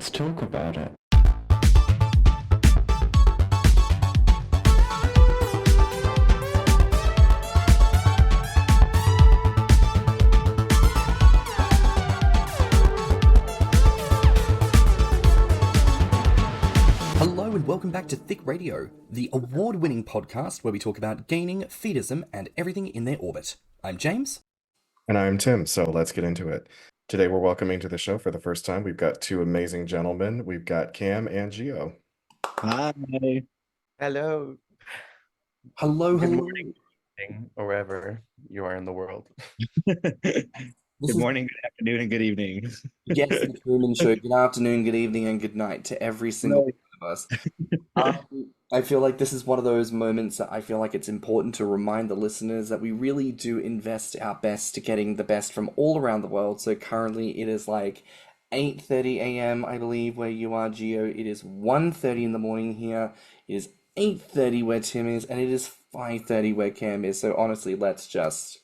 let's talk about it. Hello and welcome back to Thicc Radio, the award-winning podcast where we talk about gaining, fetishism, and everything in their orbit. I'm James. And I'm Tim, so let's get into it. Today we're welcoming to the show for the first time, we've got two amazing gentlemen. We've got Cam and Gio. Hi. Hello. Hello, Good hello. morning, or wherever you are in the world. Good morning, good afternoon, and good evening. Yes, the Truman Show. Good afternoon, good evening, and good night to every single one of us. I feel like this is one of those moments that I feel like it's important to remind the listeners that we really do invest our best to getting the best from all around the world. So currently it is like 8:30 a.m. I believe where you are, Gio. It is 1:30 in the morning here. It is 8:30 where Tim is, and it is 5:30 where Cam is. So honestly, let's just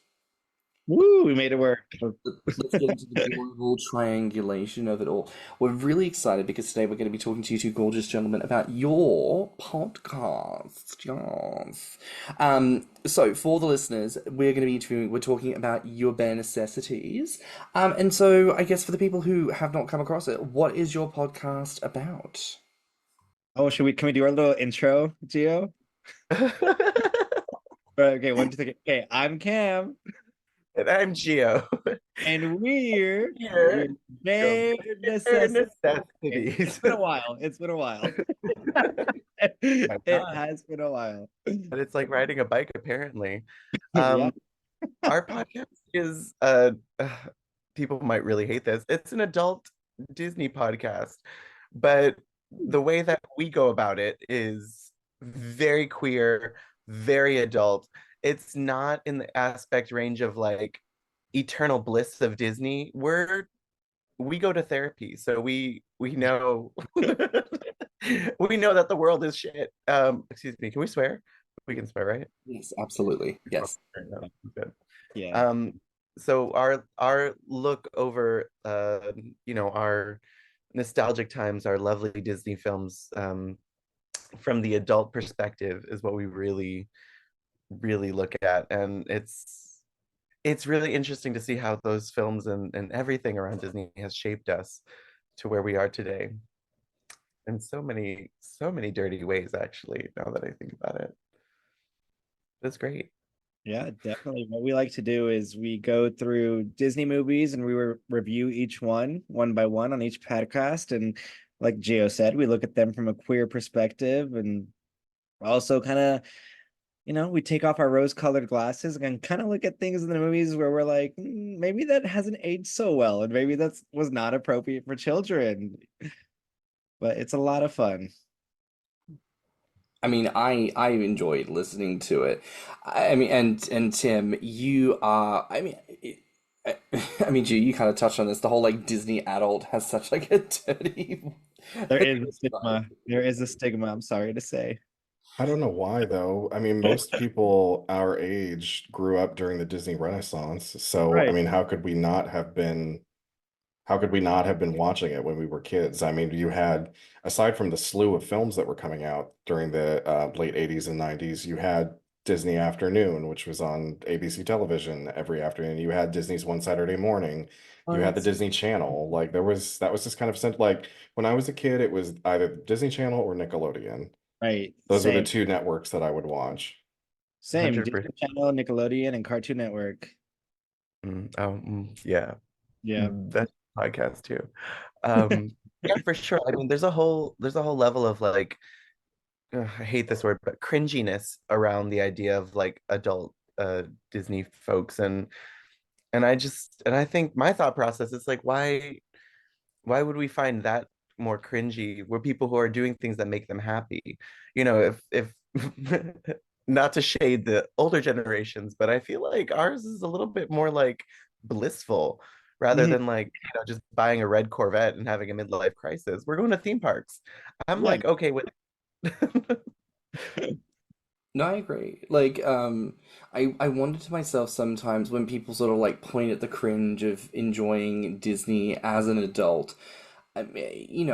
Woo, we made it work. let's get into the global triangulation of it all. We're really excited because today we're going to be talking to you two gorgeous gentlemen about your podcast. Yes. So for the listeners, we're going to be interviewing, we're talking about Ur Bear Necessities. And so I guess for the people who have not come across it, what is your podcast about? Oh, can we do our little intro, Gio? Okay, 1, 2, 3. Okay, I'm Cam. And I'm Gio. And we're Here. Bear Necessities. Necessities. It's been a while. It's been a while. It has been a while. But it's like riding a bike, apparently. Yeah. Our podcast is, people might really hate this. It's an adult Disney podcast. But the way that we go about it is very queer, very adult. It's not in the aspect range of like eternal bliss of Disney. We go to therapy, so we know we know that the world is shit. Excuse me, can we swear? We can swear, right? Yes, absolutely. Yes. Good. Yeah. So our look over our nostalgic times, our lovely Disney films, from the adult perspective is what we really look at, and it's really interesting to see how those films and everything around Disney has shaped us to where we are today in so many dirty ways, actually, now that I think about it. That's great. Yeah, definitely. What we like to do is we go through Disney movies and we review each one by one on each podcast. And like Gio said, we look at them from a queer perspective and also kind of, we take off our rose-colored glasses and kind of look at things in the movies where we're like, maybe that hasn't aged so well, and maybe that was not appropriate for children. But it's a lot of fun. I mean, I enjoyed listening to it. I mean, and Tim, you are. I mean, G, you kind of touched on this. The whole like Disney adult has such like a dirty. There is a stigma. There is a stigma. I'm sorry to say. I don't know why though. I mean, most people our age grew up during the Disney Renaissance, so Right. I mean, how could we not have been watching it when we were kids? I mean, you had, aside from the slew of films that were coming out during the late 80s and 90s, you had Disney Afternoon, which was on ABC television every afternoon. You had Disney's One Saturday Morning. You had the Disney Channel. Like that was just kind of like when I was a kid, it was either Disney Channel or Nickelodeon. Right. Those were the Same. two networks that I would watch. Same. 100%. Disney Channel, Nickelodeon, and Cartoon Network. Yeah. Yeah. That podcast too. Yeah, for sure. I mean, there's a whole level of like, I hate this word, but cringiness around the idea of like adult Disney folks, and I think my thought process is like, why would we find that more cringy? We're people who are doing things that make them happy. If not to shade the older generations, but I feel like ours is a little bit more like blissful rather than like, just buying a red Corvette and having a midlife crisis. We're going to theme parks. I'm like, okay with No, I agree. Like, I wonder to myself sometimes when people sort of like point at the cringe of enjoying Disney as an adult. I mean,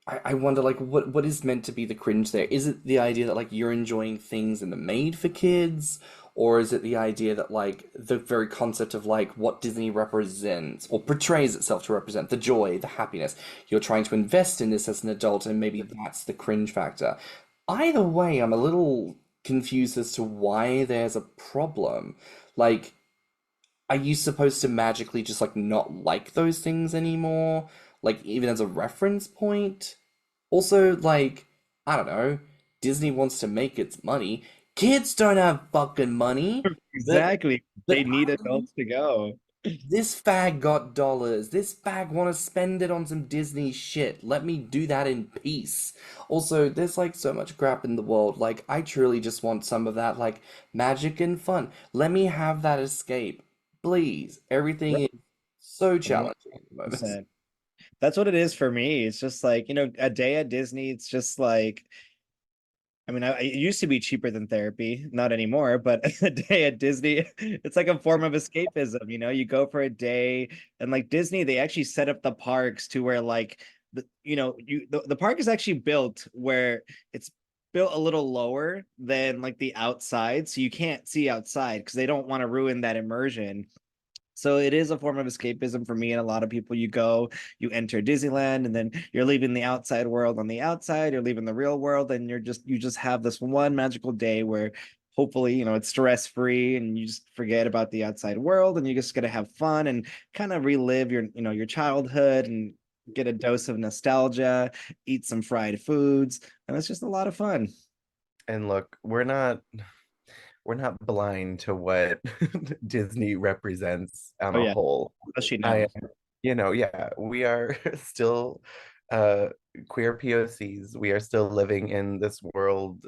I wonder like what is meant to be the cringe there? Is it the idea that like you're enjoying things and they're made for kids? Or is it the idea that like the very concept of like what Disney represents or portrays itself to represent, the joy, the happiness, you're trying to invest in this as an adult and maybe that's the cringe factor. Either way, I'm a little confused as to why there's a problem. Like, are you supposed to magically just like not like those things anymore? Like even as a reference point? Also, like, I don't know, Disney wants to make its money. Kids don't have fucking money. But Exactly. but They need I adults to go. this fag got dollars. This fag want to spend it on some Disney shit. Let me do that in peace. Also, there's like so much crap in the world. Like, I truly just want some of that, like, magic and fun. Let me have that escape. Please. Everything Right. is so One challenging at the moment. percent. That's what it is for me. It's just like, a day at Disney, it's just like, I mean, it used to be cheaper than therapy, not anymore, but a day at Disney, it's like a form of escapism. You go for a day, and like Disney, they actually set up the parks to where like the park is actually built where it's built a little lower than like the outside, so you can't see outside because they don't want to ruin that immersion. So it is a form of escapism for me and a lot of people. You enter Disneyland, and then you're leaving the outside world on the outside, you're leaving the real world, and you just have this one magical day where hopefully, it's stress free and you just forget about the outside world and you just gonna have fun and kind of relive your childhood and get a dose of nostalgia, eat some fried foods, and it's just a lot of fun. And look, we're not blind to what Disney represents on Oh a yeah, whole. especially I, now. yeah, we are still uh queer POCs. We are still living in this world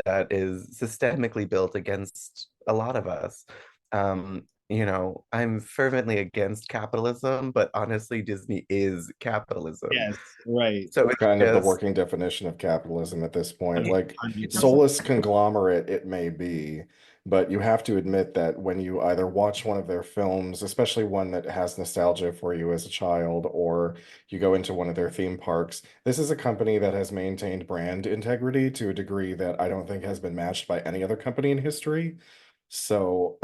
that is systemically built against a lot of us. I'm fervently against capitalism, but honestly, Disney is capitalism. Yes, right. So it's Kind of the just working definition of capitalism at this point. Like 100%. soulless conglomerate, it may be, but you have to admit that when you either watch one of their films, especially one that has nostalgia for you as a child, or you go into one of their theme parks, this is a company that has maintained brand integrity to a degree that I don't think has been matched by any other company in history. So,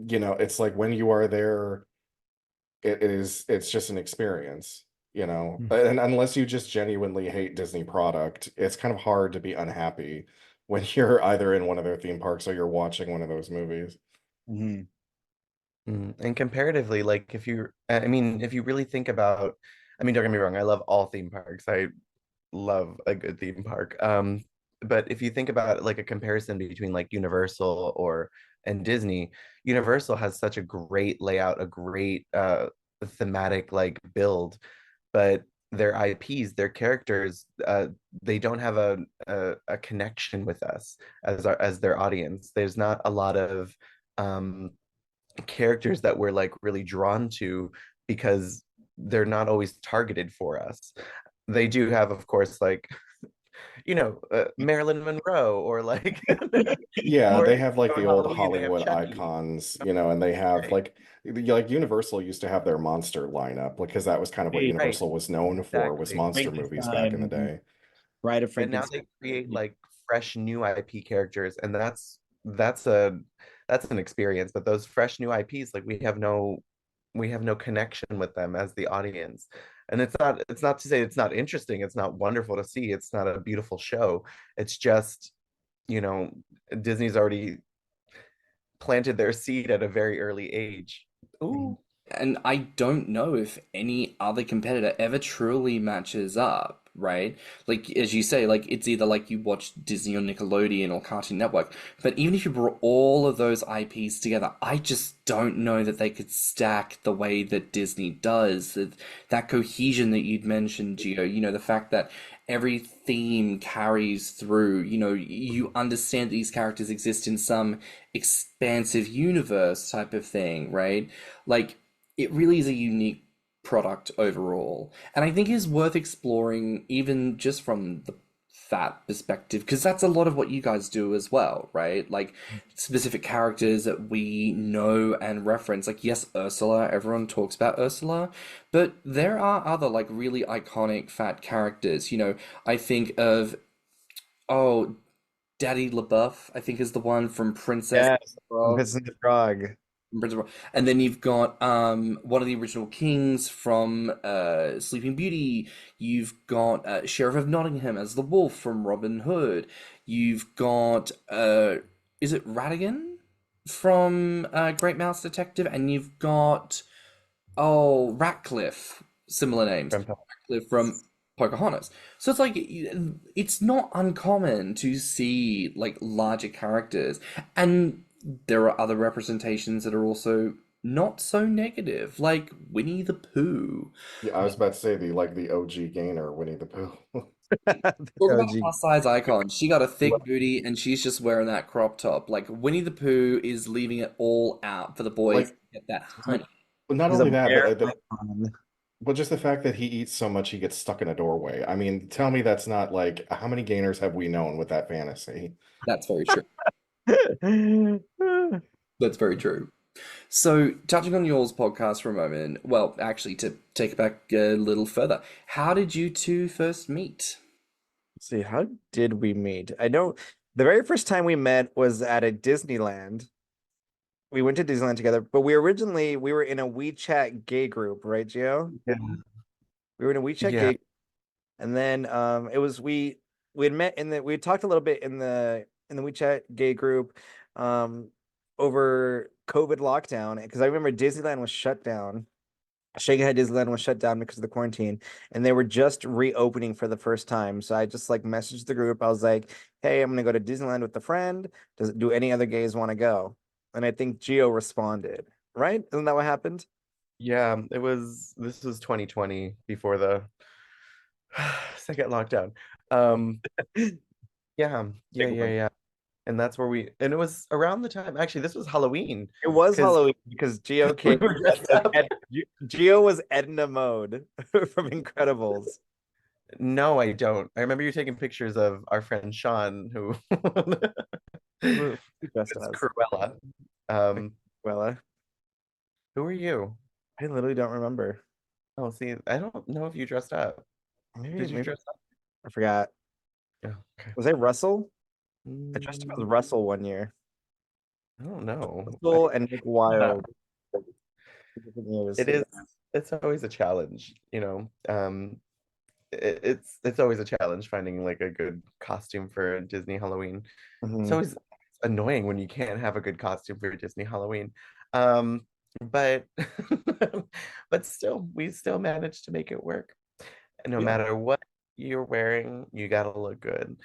it's like when you are there, it's just an experience, and unless you just genuinely hate Disney product, it's kind of hard to be unhappy when you're either in one of their theme parks or you're watching one of those movies. Mhm. And comparatively, like if you really think about, I mean, don't get me wrong, I love all theme parks. I love a good theme park. But if you think about like a comparison between like Universal or and Disney, Universal has such a great layout, a great thematic like build, but their IPs, their characters, they don't have a connection with us as their audience. There's not a lot of um characters that we're like really drawn to because they're not always targeted for us. They do have, of course, like Marilyn Monroe or like Yeah, or they have like the old Halloween they have Hollywood Chucky, icons, and they have right? like Universal used to have their monster lineup because that was kind of what Hey, Right, Universal was known for, was exactly. monster movies back in the Frankenstein, day. Bride of But now they Frankenstein. create like fresh new IP characters, and that's an experience. But those fresh new IPs, like we have no connection with them as the audience. And it's not to say it's not interesting, it's not wonderful to see, it's not a beautiful show. It's just, you know, Disney's already planted their seed at a very early age. Mhm. Ooh. And I don't know if any other competitor ever truly matches up, right? Like, as you say, like, it's either like you watch Disney or Nickelodeon or Cartoon Network, but even if you brought all of those IPs together, I just don't know that they could stack the way that Disney does. That cohesion that you'd mentioned, Gio, the fact that every theme carries through, you understand that these characters exist in some expansive universe type of thing, right? Like, it really is a unique product overall. And I think it is worth exploring even just from the that perspective, because that's a lot of what you guys do as well, right? Like specific characters that we know and reference. Like, yes, Ursula, everyone talks about Ursula, but there are other like really iconic fat characters. I think of, oh, Daddy LaBeouf, I think is the one from Princess Yes, Frog. Vincent the Frog. And then you've got one of the original kings from Sleeping Beauty. You've got Sheriff of Nottingham as the wolf from Robin Hood. You've got is it Ratigan from Great Mouse Detective, and you've got Ratcliffe, similar names, Ratcliffe from Pocahontas. So it's like it's not uncommon to see like larger characters, and there are other representations that are also not so negative, like Winnie the Pooh. Yeah, I was about to say the OG gainer, Winnie the Pooh. Talk about a plus size icon. She got a thick booty and she's just wearing that crop top. Like Winnie the Pooh is leaving it all out for the boys to get that honey. Not He's a only that, bear but icon. just the fact that he eats so much he gets stuck in a doorway. I mean, tell me that's not like how many gainers have we known with that fantasy? That's very true. That's very true. So, touching on yours podcast for a moment, well, actually, to take it back a little further, how did you two first meet? Let's see, how did we meet? I know the very first time we met was at a Disneyland. We went to Disneyland together, but we were in a WeChat gay group, right, Gio? Yeah. We were in a WeChat Yeah. gay, and then it was we had met we had talked a little bit in the WeChat gay group over COVID lockdown, because I remember Disneyland was shut down. Shanghai Disneyland was shut down because of the quarantine, and they were just reopening for the first time. So I just like messaged the group. I was like, "Hey, I'm gonna go to Disneyland with a friend. Do any other gays want to go?" And I think Gio responded. Right? Isn't that what happened? Yeah, this was 2020 before the second lockdown. Yeah. And that's where and it was around the time, actually, this was Halloween. It was Halloween because Gio We came. were dressed up. Gio was Edna Mode from Incredibles. No, I don't. I remember you taking pictures of our friend Sean, who Who dressed is as? Cruella. Well, Who are you? I literally don't remember. Oh, see, I don't know if you dressed up. Did you dress up? I forgot. Oh, okay. Was I Russell? I dressed up as Russell one year. I don't know. Russell and Nick Wilde. Different years. It's always a challenge, it's always a challenge finding like a good costume for Disney Halloween. It's always annoying when you can't have a good costume for Disney Halloween. But but still, we still managed to make it work. And no matter what you're wearing, you gotta look good.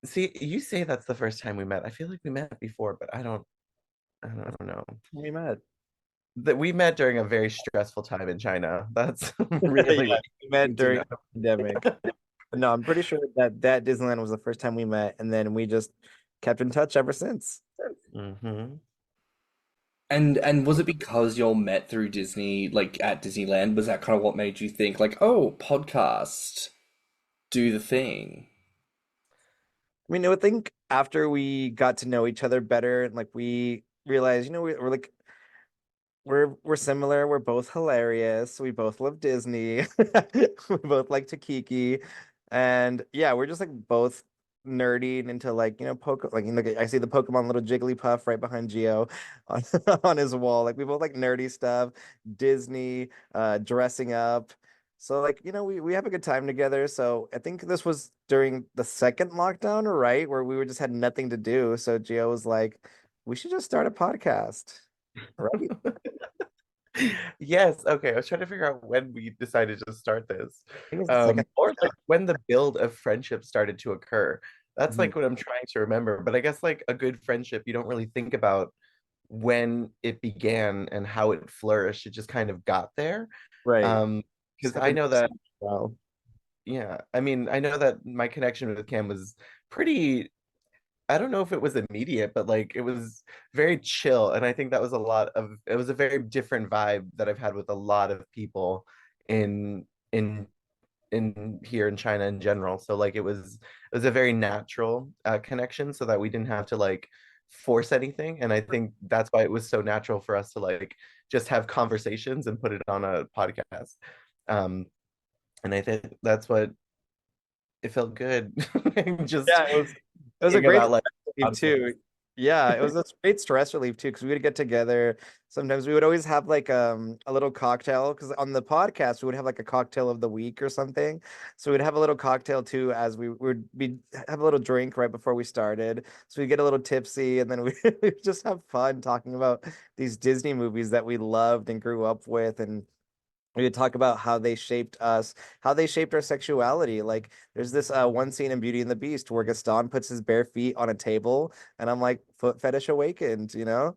See, you say that's the first time we met. I feel like we met before, but I don't know. We met. That we met during a very stressful time in China. That's really Yeah, we met during the pandemic. No, I'm pretty sure that Disneyland was the first time we met, and then we just kept in touch ever since. Mm-hmm. And was it because y'all met through Disney, like at Disneyland? Was that kind of what made you think, like, oh, podcast, do the thing? I mean, I would think after we got to know each other better, like we realized, we're like we're similar. We're both hilarious. We both love Disney. We both like Takiki, and yeah, we're just like both nerdy and into like I see the Pokemon little Jigglypuff right behind Geo on, on his wall. Like we both like nerdy stuff, Disney, dressing up. So like we have a good time together. So I think this was during the second lockdown, right, where we just had nothing to do. So Geo was like, "We should just start a podcast." Right. Yes, okay. I was trying to figure out when we decided to start this. Like Or like when the build of friendship started to occur. That's Mhm. like what I'm trying to remember. But I guess like a good friendship, you don't really think about when it began and how it flourished. It just kind of got there. Right. Because I know that, Wow. yeah, I mean, I know that my connection with Cam was pretty, I don't know if it was immediate, but like it was very chill. And I think that was it was a very different vibe that I've had with a lot of people in in here in China in general. So like it was a very natural connection, so that we didn't have to like force anything. And I think that's why it was so natural for us to like just have conversations and put it on a podcast. Um, and I think that's what it felt good. Just Yeah, it was a think great about like relief too. Yeah, it was a great stress relief too, because we would get together. Sometimes we would always have like a little cocktail, because on the podcast we would have like a cocktail of the week or something. So we'd have a little cocktail too, as we would be have a little drink right before we started. So we get a little tipsy, and then we we'd just have fun talking about these Disney movies that we loved and grew up with, and we would talk about how they shaped us, how they shaped our sexuality. Like there's this one scene in Beauty and the Beast where Gaston puts his bare feet on a table, and I'm like, foot fetish awakened, you know?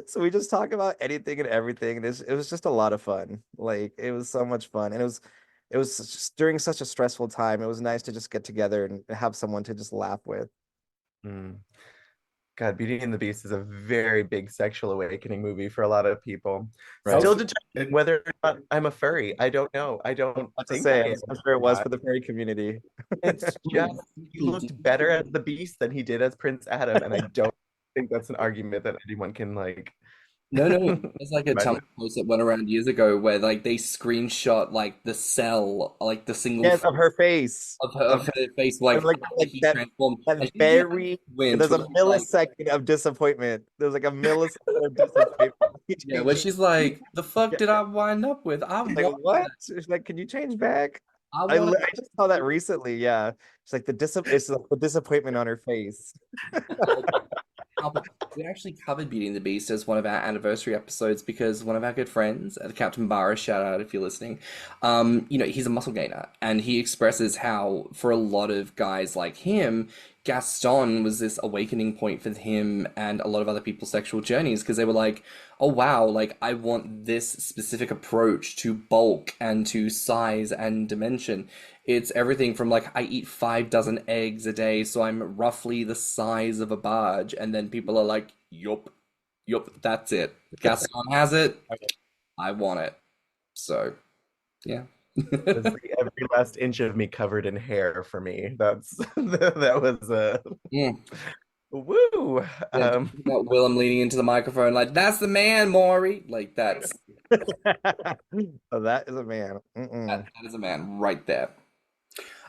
So we just talk about anything and everything. And it was just a lot of fun. Like it was so much fun. And it was just during such a stressful time. It was nice to just get together and have someone to just laugh with. mm. God, Beauty and the Beast is a very big sexual awakening movie for a lot of people. Right. Still determining whether or not I'm a furry. I don't know. I don't What to think say? I I'm sure it was am. for the furry community. It's just he looked better as the Beast than he did as Prince Adam, and I don't think that's an argument that anyone can like. No, there's like a Tumblr post that went around years ago where like they screenshot like the cell, like the single Yes, of her face. of her face, like And like how like he that transformed, that and she just very went there's a where she's like, millisecond of disappointment. There's like a millisecond of disappointment. yeah, where she's like, the fuck Yeah, did I wind up with? I like want what? that. She's like, can you change back? I want I just saw that recently. Yeah, it's like it's like the disappointment on her face. it. We actually covered Beauty and the Beast as one of our anniversary episodes because one of our good friends, Captain Barra, shout out if you're listening, he's a muscle gainer and he expresses how for a lot of guys like him, Gaston was this awakening point for him and a lot of other people's sexual journeys because they were like, oh wow, like I want this specific approach to bulk and to size and dimension. It's everything from like I eat 5 dozen eggs a day, so I'm roughly the size of a barge, and then people are like, yup, that's it. Gaston has it. I want it. So, yeah. It's like every last inch of me covered in hair for me. That's that was Mm. woo. Yeah, just think about Willem leaning into the microphone like, "That's the man, Maury." Like Oh, that is a man. that is a man right there.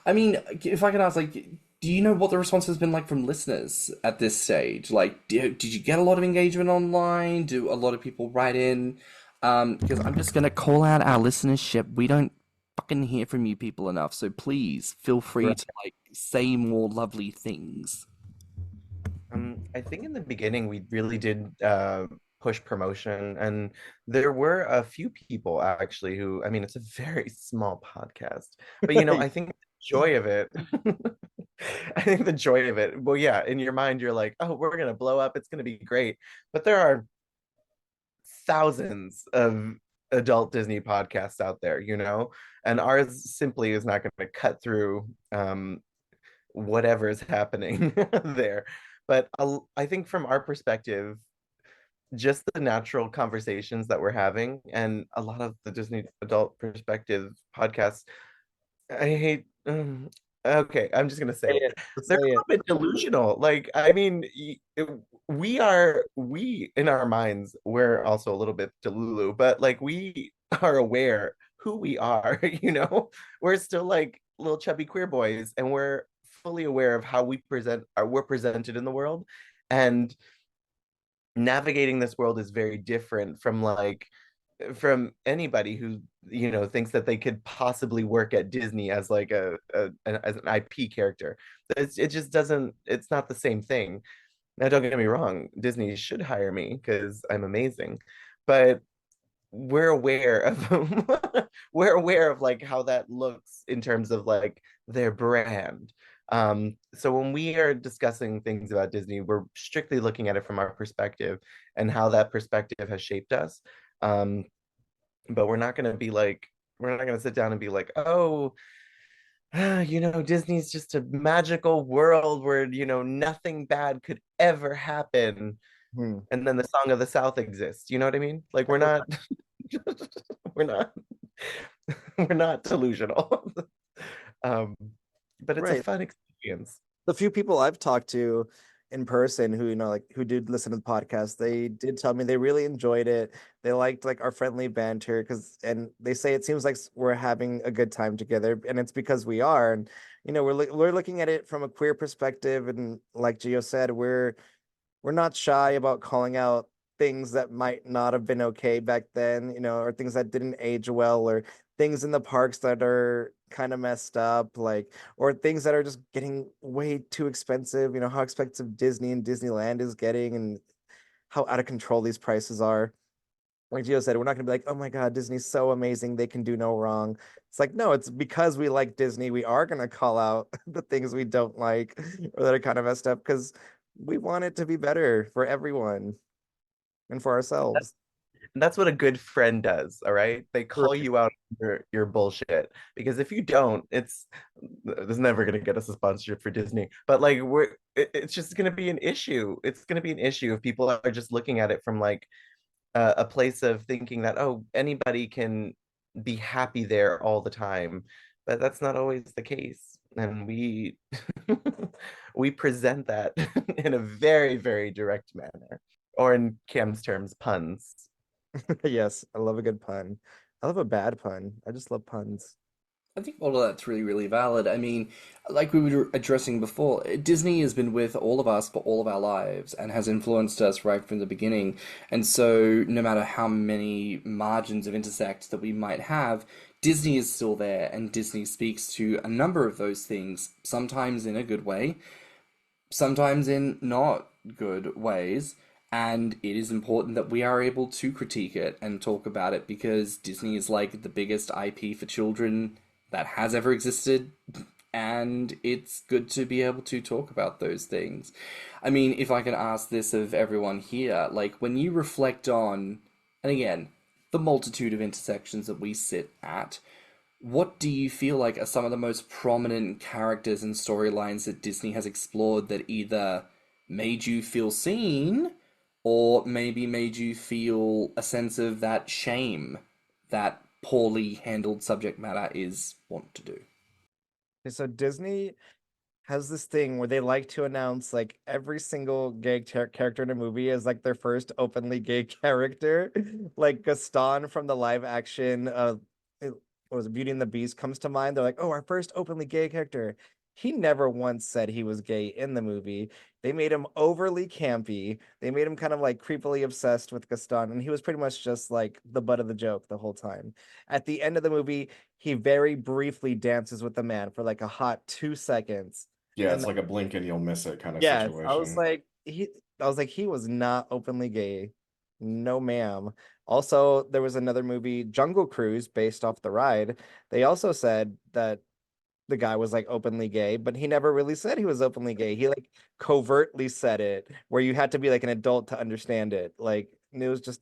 I mean, if I can ask, like, do you know what the response has been like from listeners at this stage? Like, did you get a lot of engagement online? Do a lot of people write in? Because I'm just gonna call out our listenership. We don't fucking hear from you people enough, so please feel free Right. to like say more lovely things. I think in the beginning we really did push promotion, and there were a few people actually who, I mean, it's a very small podcast, but I think the joy of it, I think the joy of it, well, yeah, in your mind, you're like, oh, we're gonna blow up, it's gonna be great. But there are thousands of adult Disney podcasts out there, and ours simply is not going to cut through whatever is happening there. But I think from our perspective, just the natural conversations that we're having, and a lot of the Disney adult perspective podcasts, I hate. Okay, I'm just gonna say it. They're a little bit delusional. Like, I mean, we in our minds, we're also a little bit delulu, but like we are aware who we are. We're still like little chubby queer boys, and we're fully aware of how we're presented in the world, and navigating this world is very different from anybody who thinks that they could possibly work at Disney as like as an IP character. It just doesn't. It's not the same thing. Now, don't get me wrong. Disney should hire me because I'm amazing, but we're aware of we're aware of like how that looks in terms of like their brand. So when we are discussing things about Disney, we're strictly looking at it from our perspective and how that perspective has shaped us. But we're not going to be like, we're not going to sit down and be like, oh, Disney's just a magical world where, nothing bad could ever happen. And then the Song of the South exists. You know what I mean? Like we're not, we're not, We're not delusional. um, but it's a Right. fun experience. The few people I've talked to in person who, like who did listen to the podcast, they did tell me they really enjoyed it. They liked like our friendly banter and they say it seems like we're having a good time together, and it's because we are. And we're looking at it from a queer perspective, and like Gio said, we're not shy about calling out things that might not have been okay back then, or things that didn't age well, or things in the parks that are kind of messed up, like, or things that are just getting way too expensive, how expensive Disney and Disneyland is getting, and how out of control these prices are. Like Gio said, we're not going to be like, oh my God, Disney's so amazing. They can do no wrong. It's like, no, it's because we like Disney. We are going to call out the things we don't like or that are kind of messed up because we want it to be better for everyone and for ourselves. And that's what a good friend does, all right? They call Right. you out on your bullshit. Because if you don't, it's never gonna get us a sponsorship for Disney. But like it's just gonna be an issue. It's gonna be an issue if people are just looking at it from like a place of thinking that, oh, anybody can be happy there all the time. But that's not always the case. And we we present that in a very, very direct manner. Or in Cam's terms, puns. Yes, I love a good pun. I love a bad pun. I just love puns. I think all of that's really, really valid. I mean, like we were addressing before, Disney has been with all of us for all of our lives and has influenced us right from the beginning. And so, no matter how many margins of intersect that we might have, Disney is still there, and Disney speaks to a number of those things, sometimes in a good way, sometimes in not good ways. And it is important that we are able to critique it and talk about it because Disney is like the biggest IP for children that has ever existed. And it's good to be able to talk about those things. I mean, if I can ask this of everyone here, like when you reflect on, and again, the multitude of intersections that we sit at, what do you feel like are some of the most prominent characters and storylines that Disney has explored that either made you feel seen or maybe made you feel a sense of that shame that poorly handled subject matter is wont to do? Okay, so Disney has this thing where they like to announce like every single gay character in a movie as like their first openly gay character. Like Gaston from the live action what was it, Beauty and the Beast comes to mind. They're like, oh, our first openly gay character. He never once said he was gay in the movie. They made him overly campy. They made him kind of like creepily obsessed with Gaston, and he was pretty much just like the butt of the joke the whole time. At the end of the movie, he very briefly dances with the man for like a hot 2 seconds. Yeah, And it's like a blink and you'll miss it kind of yes, I was situation. like, he was not openly gay. No, ma'am. Also, there was another movie, Jungle Cruise, based off the ride. They also said that the guy was like openly gay, but he never really said he was openly gay. He like covertly said it, where you had to be like an adult to understand it. Like it was just,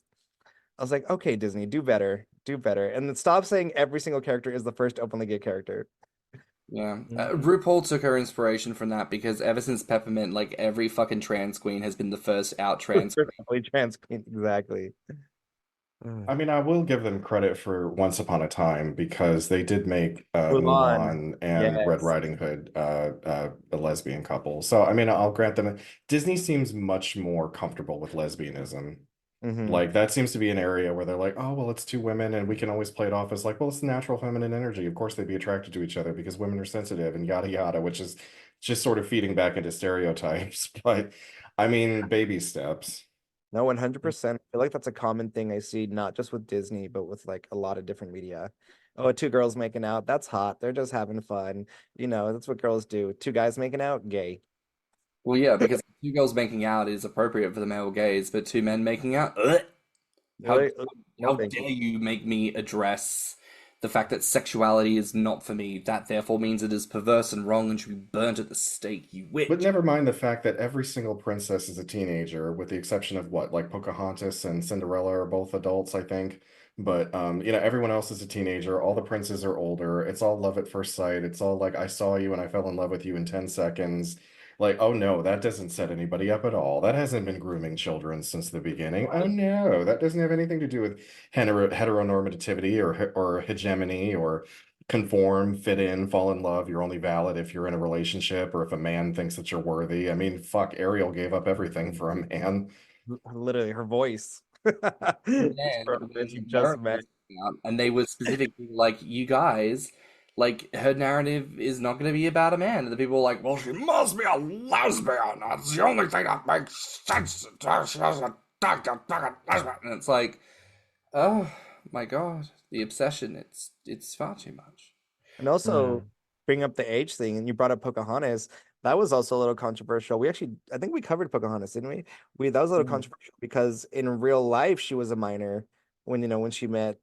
I was like, okay, Disney, do better, do better, and then stop saying every single character is the first openly gay character. Yeah, Mhm. RuPaul took her inspiration from that because ever since Peppermint, like every fucking trans queen has been the first out trans queen. Perfectly trans queen, exactly. I mean, I will give them credit for Once Upon a Time because they did make Mulan, Mulan and Red yes. Riding Hood a lesbian couple. So, I mean, I'll grant them. Disney seems much more comfortable with lesbianism. Mm-hmm. Like, that seems to be an area where they're like, oh, well, it's two women, and we can always play it off as like, well, it's natural feminine energy. Of course, they'd be attracted to each other because women are sensitive and yada yada, which is just sort of feeding back into stereotypes. But I mean, baby steps. No, 100%. I feel like that's a common thing I see, not just with Disney, but with like a lot of different media. Oh, two girls making out, that's hot. They're just having fun. That's what girls do. Two guys making out, gay. Well, yeah, because two girls making out is appropriate for the male gaze, but two men making out, ugh. How Really? No, how thank you. dare you make me address the fact that sexuality is not for me? That therefore means it is perverse and wrong and should be burnt at the stake, you But witch. never mind the fact that every single princess is a teenager, with the exception of what, like Pocahontas and Cinderella are both adults, I think. But everyone else is a teenager. All the princes are older. It's all love at first sight. It's all like I saw you and I fell in love with you in 10 seconds. Like, oh no, that doesn't set anybody up at all. That hasn't been grooming children since the beginning. Oh no, that doesn't have anything to do with heteronormativity or hegemony or conform, fit in, fall in love. You're only valid if you're in a relationship or if a man thinks that you're worthy. I mean, fuck, Ariel gave up everything for a man. Literally, her voice. Then For when she her just narrative met. was coming out, and they were specifically like, you guys, like her narrative is not going to be about a man. And the people were like, well, she must be a lesbian. That's the only thing that makes sense. She has a lesbian. And it's like, oh my God, the obsession. It's far too much. And also bring up the age thing, and you brought up Pocahontas. That was also a little controversial. I think we covered Pocahontas, didn't we? That was a little controversial because in real life she was a minor when she met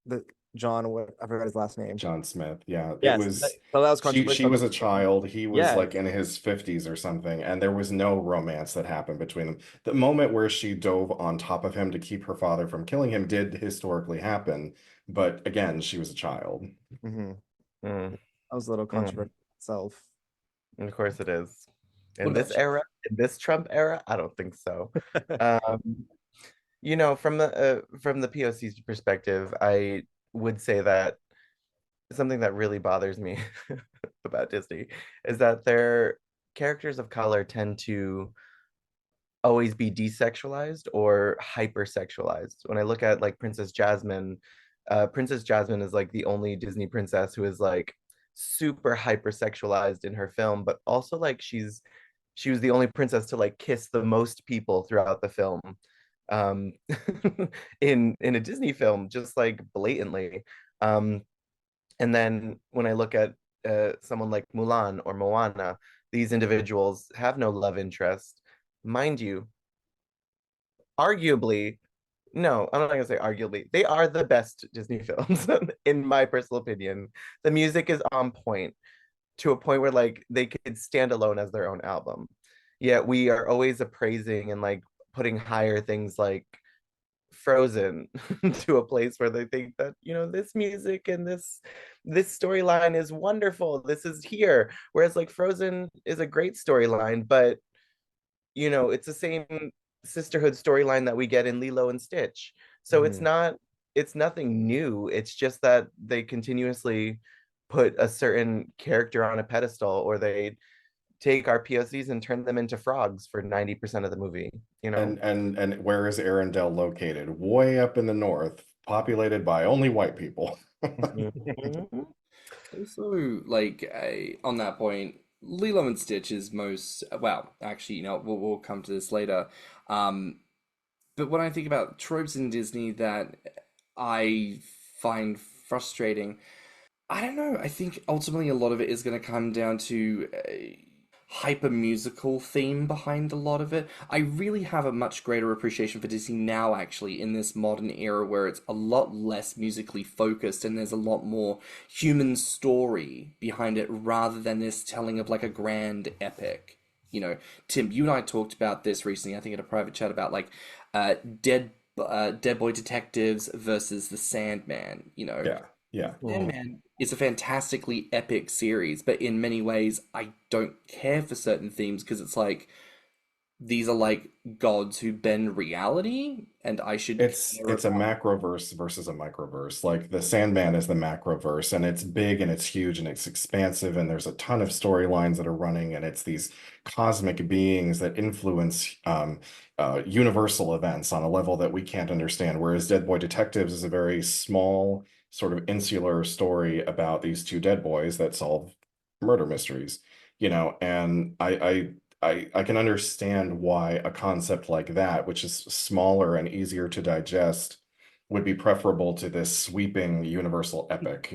the John, what I forgot his last name. John Smith. Yeah, it Yes, was so that was she controversial. was a child. He was Yeah. like in his 50s or something, and there was no romance that happened between them. The moment where she dove on top of him to keep her father from killing him did historically happen, but again, she was a child. Mm-hmm. Mm. That was a little controversial itself. And of course it is. What In this about you? era, in this Trump era, I don't think so. From the POC's perspective, I would say that something that really bothers me about Disney is that their characters of color tend to always be desexualized or hypersexualized. When I look at like Princess Jasmine is like the only Disney princess who is like super hypersexualized in her film, but also like she was the only princess to like kiss the most people throughout the film. Um in a Disney film, just like blatantly. Um and then when I look at someone like Mulan or Moana, these individuals have no love interest. Mind you, arguably, no, I'm not gonna say arguably, they are the best Disney films, in my personal opinion. The music is on point to a point where like they could stand alone as their own album. Yet we are always appraising and like putting higher things like Frozen to a place where they think that this music and this storyline is wonderful. This is here. Whereas like Frozen is a great storyline, but it's the same sisterhood storyline that we get in Lilo and Stitch. So it's nothing new. It's just that they continuously put a certain character on a pedestal, or they take our POCs and turn them into frogs for 90% of the movie. And where is Arendelle located? Way up in the north, populated by only white people. Also, like on that point, Lilo and Stitch is most well. Actually, we'll come to this later. But when I think about tropes in Disney that I find frustrating, I don't know. I think ultimately a lot of it is going to come down to a hyper musical theme behind a lot of it. I really have a much greater appreciation for Disney now, actually, in this modern era where it's a lot less musically focused and there's a lot more human story behind it rather than this telling of like a grand epic. Tim, you and I talked about this recently, I think in a private chat about like Dead Boy Detectives versus The Sandman. Yeah. Sandman is a fantastically epic series, but in many ways, I don't care for certain themes because it's like these are like gods who bend reality, and I should It's care it's a about. macroverse versus a microverse. Like the Sandman is the macroverse, and it's big and it's huge and it's expansive, and there's a ton of storylines that are running, and it's these cosmic beings that influence universal events on a level that we can't understand. Whereas Dead Boy Detectives is a very small, sort of insular story about these two dead boys that solve murder mysteries, and I can understand why a concept like that, which is smaller and easier to digest, would be preferable to this sweeping universal epic.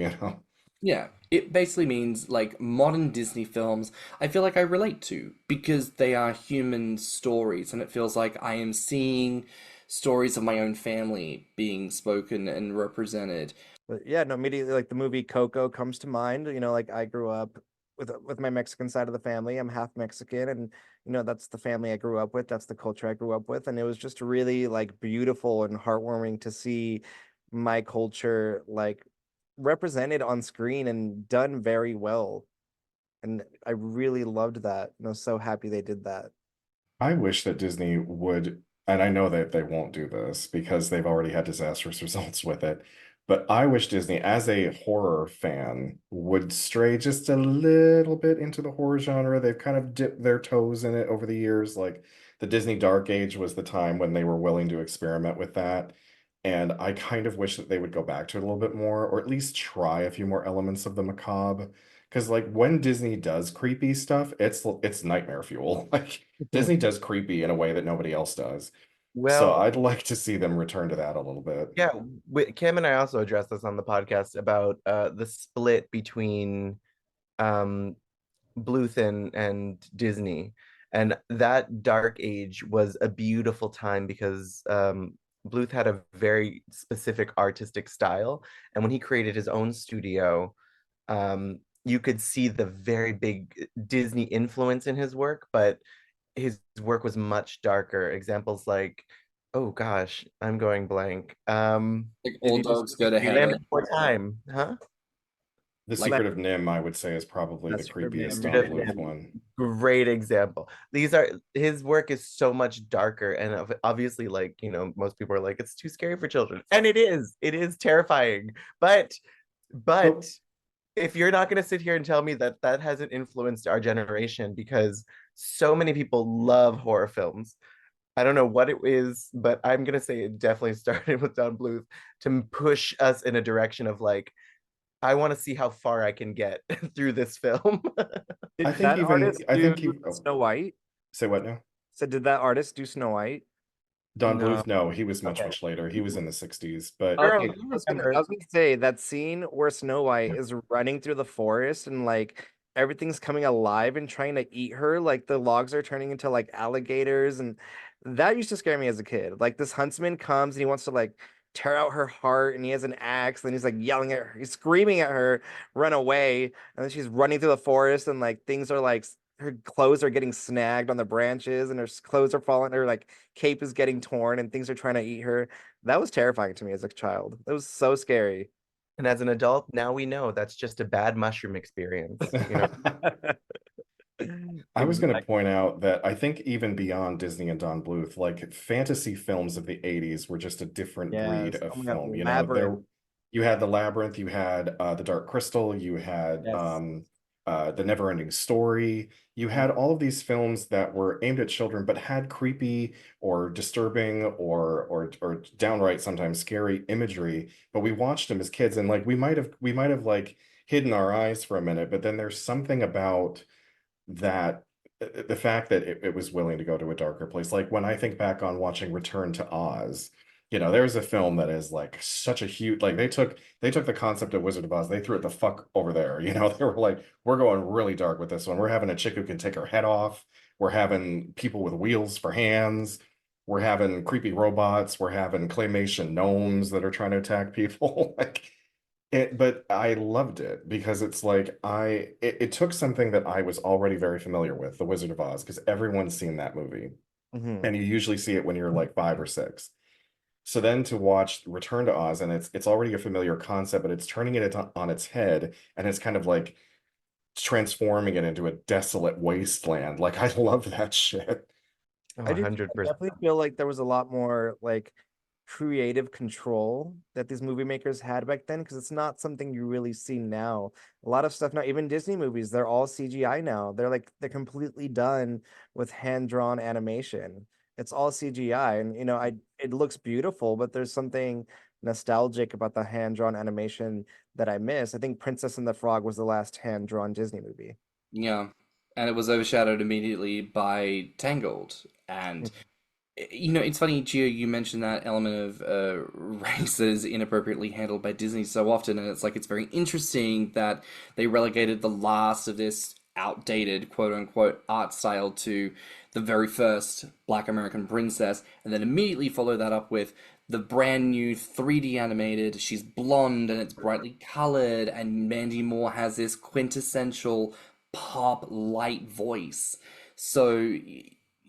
Yeah, it basically means like modern Disney films, I feel like I relate to because they are human stories, and it feels like I am seeing stories of my own family being spoken and represented. But yeah, no, immediately like the movie Coco comes to mind. Like I grew up with my Mexican side of the family. I'm half Mexican, and that's the family I grew up with. That's the culture I grew up with, and it was just really like beautiful and heartwarming to see my culture like represented on screen and done very well. And I really loved that. And I was so happy they did that. I wish that Disney would, and I know that they won't do this because they've already had disastrous results with it, but I wish Disney, as a horror fan, would stray just a little bit into the horror genre. They've kind of dipped their toes in it over the years. Like the Disney Dark Age was the time when they were willing to experiment with that. And I kind of wish that they would go back to it a little bit more, or at least try a few more elements of the macabre. Because like when Disney does creepy stuff, it's nightmare fuel. Like Disney does creepy in a way that nobody else does. So Well, I'd like to see them return to that a little bit. yeah, Kim and I also addressed this on the podcast about the split between um, Bluth and Disney. And that dark age was a beautiful time because Bluth had a very specific artistic style. And when he created his own studio, you could see the very big Disney influence in his work, but his work was much darker. Examples like, oh gosh, I'm going blank. Like Did all you just dogs go to Land heaven. Before Time, huh? The Like Secret of Nim, I would say, is probably the That's Ur Bear creepiest Don Bluth Necessities. one. Great example. These are his work is so much darker, and obviously, like, most people are like, it's too scary for children, and it is terrifying. But But if you're not going to sit here and tell me that that hasn't influenced our generation, because so many people love horror films. I don't know what it is, but I'm going to say it definitely started with Don Bluth to push us in a direction of like, I want to see how far I can get through this film. I Did think that even artist I do think he Snow White? say what now? So did that artist do Snow White? Don No. Bluth, no, he was much, Okay. much later. He was in the 60s, but Girl, Okay, you I was gonna, remember. I was gonna say that scene where Snow White is running through the forest and like everything's coming alive and trying to eat her, like the logs are turning into like alligators, and that used to scare me as a kid. Like this huntsman comes and he wants to like tear out her heart and he has an axe, and he's like yelling at her, he's screaming at her, run away, and then she's running through the forest and like things are like her clothes are getting snagged on the branches and her clothes are falling, her like cape is getting torn and things are trying to eat her. That was terrifying to me as a child. It was so scary. And as an adult, now we know that's just a bad mushroom experience. I was going to Exactly. point out that I think even beyond Disney and Don Bluth, like fantasy films of the 80s were just a different breed Yes. of Oh my God, film. You know, Labyrinth. there you had The Labyrinth, you had The Dark Crystal, you had Yes. The Never-Ending Story. You had all of these films that were aimed at children but had creepy or disturbing or downright sometimes scary imagery. But we watched them as kids and like we might have like hidden our eyes for a minute, but then there's something about that the fact that it was willing to go to a darker place. Like when I think back on watching Return to Oz, there's a film that is like such a huge like they took the concept of Wizard of Oz, they threw it the fuck over there. They were like, we're going really dark with this one. We're having a chick who can take her head off. We're having people with wheels for hands. We're having creepy robots. We're having claymation gnomes that are trying to attack people. Like but I loved it because it's like it took something that I was already very familiar with, The Wizard of Oz, because everyone's seen that movie, Hmm. and you usually see it when you're like 5 or 6. So then to watch Return to Oz, and it's already a familiar concept, but it's turning it on its head, and it's kind of like transforming it into a desolate wasteland. Like I love that shit. Oh, I do. I 100%. definitely feel like there was a lot more like creative control that these movie makers had back then because it's not something you really see now. A lot of stuff now, even Disney movies, they're all CGI now. They're completely done with hand-drawn animation. It's all CGI, and it looks beautiful, but there's something nostalgic about the hand-drawn animation that I miss. I think Princess and the Frog was the last hand-drawn Disney movie. Yeah. And it was overshadowed immediately by Tangled. And it's funny, Gio, you mentioned that element of race that is inappropriately handled by Disney so often, and it's like it's very interesting that they relegated the last of this outdated quote unquote art style to the very first Black American princess, and then immediately follow that up with the brand new 3D animated. She's blonde and it's brightly colored, and Mandy Moore has this quintessential pop light voice. So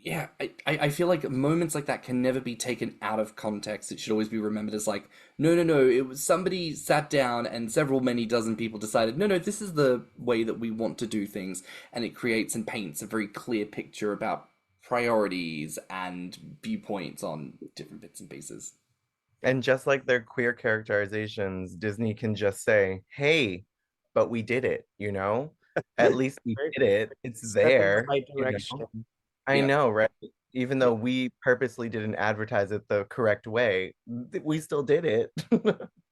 yeah, I feel like moments like that can never be taken out of context. It should always be remembered as like, no, no, no, it was somebody sat down and several many dozen people decided, no, no, this is the way that we want to do things, and it creates and paints a very clear picture about priorities and viewpoints on different bits and pieces. And just like their queer characterizations, Disney can just say, hey, but we did it, you know? At least we Right. did it. It's Step in the there, right you direction. know? I Yeah. know, right? Even Yeah. though we purposely didn't advertise it the correct way, we still did it.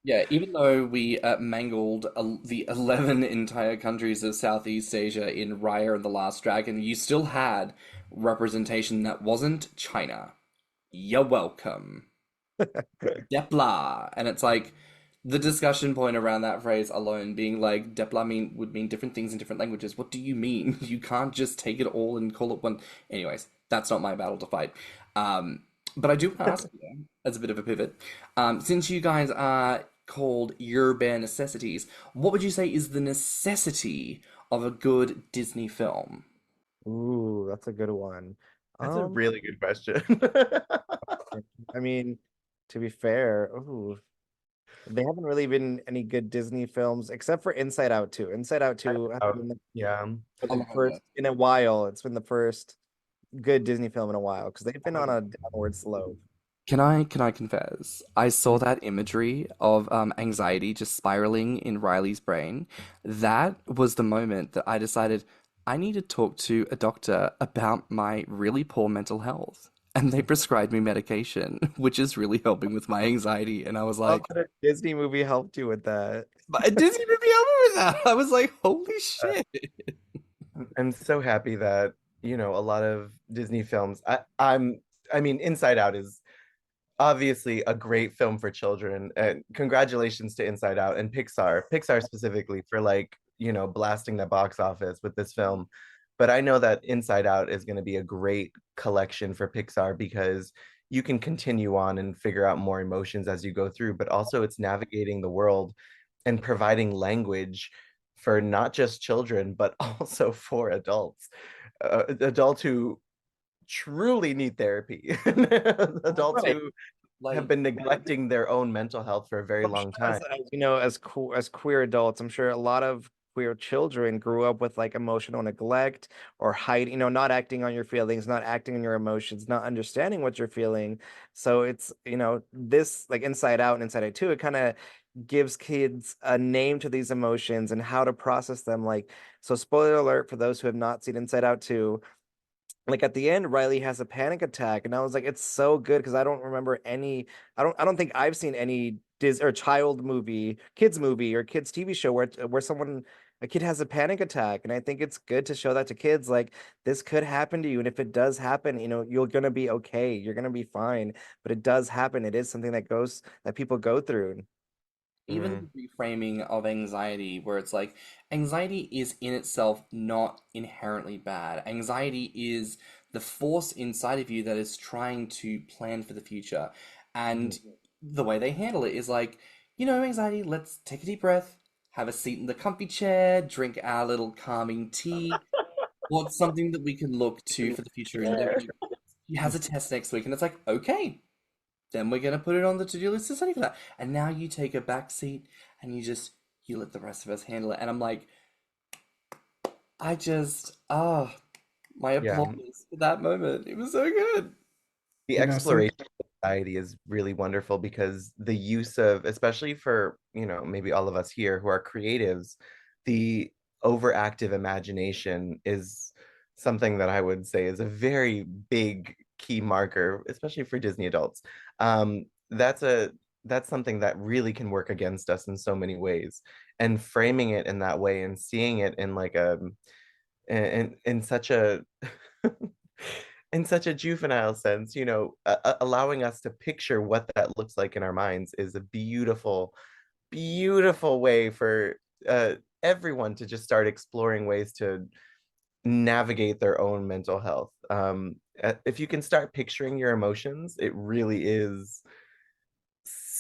Yeah, even though we mangled the 11 entire countries of Southeast Asia in Raya and the Last Dragon, you still had representation that wasn't China. You're welcome. Depla. And it's like the discussion point around that phrase alone being like Depla would mean different things in different languages. What do you mean? You can't just take it all and call it one. Anyways, that's not my battle to fight. But I do want to ask you, as a bit of a pivot, since you guys are called Ur Bear Necessities, what would you say is the necessity of a good Disney film? Ooh, that's a good one. That's a Um, really good question. I mean, to be fair, ooh, they haven't really been any good Disney films except for Inside Out 2. Inside Out 2 has been Yeah. the first in a while. It's been the first good Disney film in a while because they've been on a downward slope. Can I confess? I saw that imagery of anxiety just spiraling in Riley's brain. That was the moment that I decided I need to talk to a doctor about my really poor mental health. And they prescribed me medication, which is really helping with my anxiety. And I was How like, could a Disney movie help you with that? but it didn't even be over with that. I was like, holy shit. I'm so happy that, a lot of Disney films, I mean, Inside Out is obviously a great film for children, and congratulations to Inside Out and Pixar specifically for like, blasting the box office with this film. But I know that Inside Out is going to be a great collection for Pixar because you can continue on and figure out more emotions as you go through, but also it's navigating the world and providing language for not just children, but also for adults, adults who truly need therapy, adults Right. who have Like, been neglecting their own mental health for a very I'm sure long time. as queer adults, I'm sure a lot of queer children grew up with like emotional neglect or hiding, not acting on your feelings, not acting on your emotions, not understanding what you're feeling. So it's, this like Inside Out and Inside Out 2, it kind of gives kids a name to these emotions and how to process them. Like, so spoiler alert for those who have not seen Inside Out 2, like at the end Riley has a panic attack and I was like it's so good because I don't remember any I don't think I've seen any or child movie, kids movie or kids TV show where someone a kid has a panic attack, and I think it's good to show that to kids like this could happen to you, and if it does happen, you're going to be okay, you're going to be fine, but it does happen, it is something that people go through. even the reframing of anxiety, where it's like anxiety is in itself not inherently bad. Anxiety is the force inside of you that is trying to plan for the future. And the way they handle it is like, anxiety, let's take a deep breath, have a seat in the comfy chair, drink our little calming tea. What's something that we can look to for the future? And he has a test next week, and it's like, okay, then we're gonna put it on the to-do list to study for that. And now you take a back seat and you let the rest of us handle it. And I'm like, my Yeah, applause for that moment. It was so good. the Some exploration of anxiety is really wonderful because the use of, especially for, maybe all of us here who are creatives, the overactive imagination is something that I would say is a very big key marker, especially for Disney adults. That's something that really can work against us in so many ways. And framing it in that way and seeing it in like in such a in such a juvenile sense, allowing us to picture what that looks like in our minds is a beautiful, beautiful way for everyone to just start exploring ways to navigate their own mental health. If you can start picturing your emotions, it really is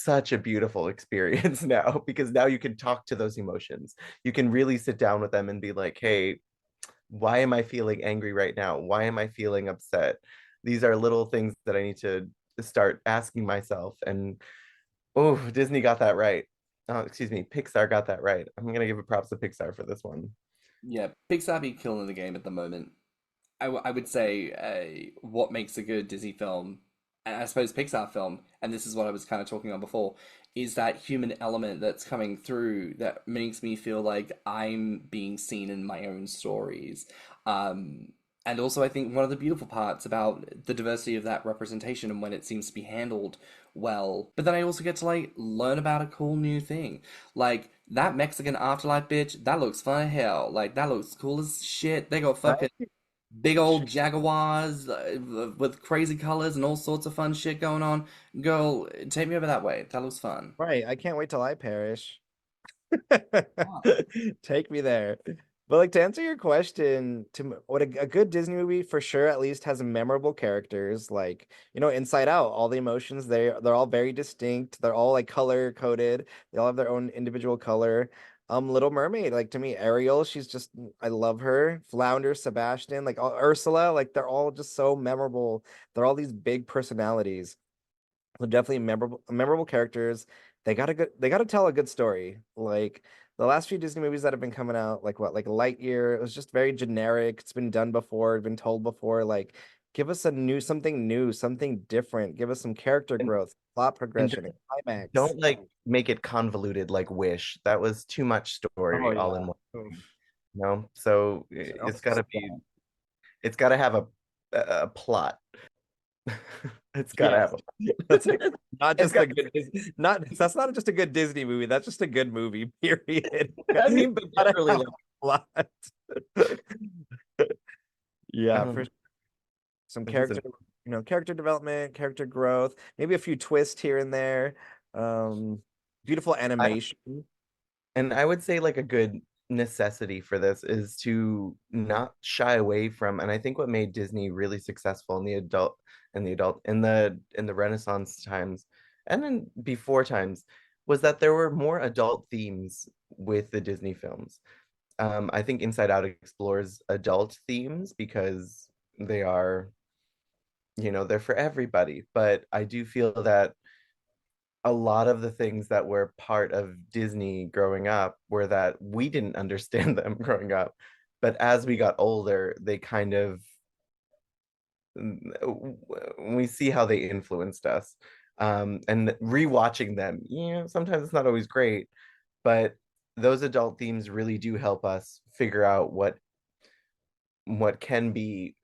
such a beautiful experience now because now you can talk to those emotions. You can really sit down with them and be like, hey, why am I feeling angry right now? Why am I feeling upset? These are little things that I need to start asking myself. And oh, Disney got that right. Oh, excuse me, Pixar got that right. I'm gonna give a props to Pixar for this one. Yeah, Pixar be killing the game at the moment. I would say what makes a good Disney film, and I suppose Pixar film, and this is what I was kind of talking on before, is that human element that's coming through that makes me feel like I'm being seen in my own stories. And also, I think one of the beautiful parts about the diversity of that representation and when it seems to be handled well, but then I also get to like learn about a cool new thing. Like that Mexican afterlife bitch, that looks fun as hell. Like that looks cool as shit. They got fucking Right? big old jaguars with crazy colors and all sorts of fun shit going on. Girl, take me over that way. That looks fun. Right. I can't wait till I perish. Ah, Take me there. But like to answer your question, what a good Disney movie for sure at least has memorable characters. Like, Inside Out, all the emotions they're all very distinct. They're all like color coded. They all have their own individual color. Little Mermaid, like to me, Ariel, she's just I love her. Flounder, Sebastian, like Ursula, like they're all just so memorable. They're all these big personalities. They're definitely memorable characters. They got to tell a good story. Like the last few Disney movies that have been coming out, like what, like Lightyear, it was just very generic. It's been done before, been told before. Like, give us something new, something different. Give us some character And growth, plot and progression, and climax. don't like make it convoluted like Wish. That was too much Oh story all in yeah. one Oof. thing, so Oh, it's gotta have a plot. It's gotta yes. have That's like not it's just got a good not that's not just a good Disney movie. That's just a good movie, period. I mean, but Gotta literally have like a plot. Yeah, for um, some it was character, character development, character growth, maybe a few twists here and there. Um, Beautiful I, animation. and I would say like a good necessity for this is to not shy away from, and I think what made Disney really successful in the Renaissance times and then before times was that there were more adult themes with the Disney films. I think Inside Out explores adult themes because they are, they're for everybody. But I do feel that a lot of the things that were part of Disney growing up were that we didn't understand them growing up. But as we got older, they kind of, we see how they influenced us. And rewatching them, sometimes it's not always great, but those adult themes really do help us figure out what can be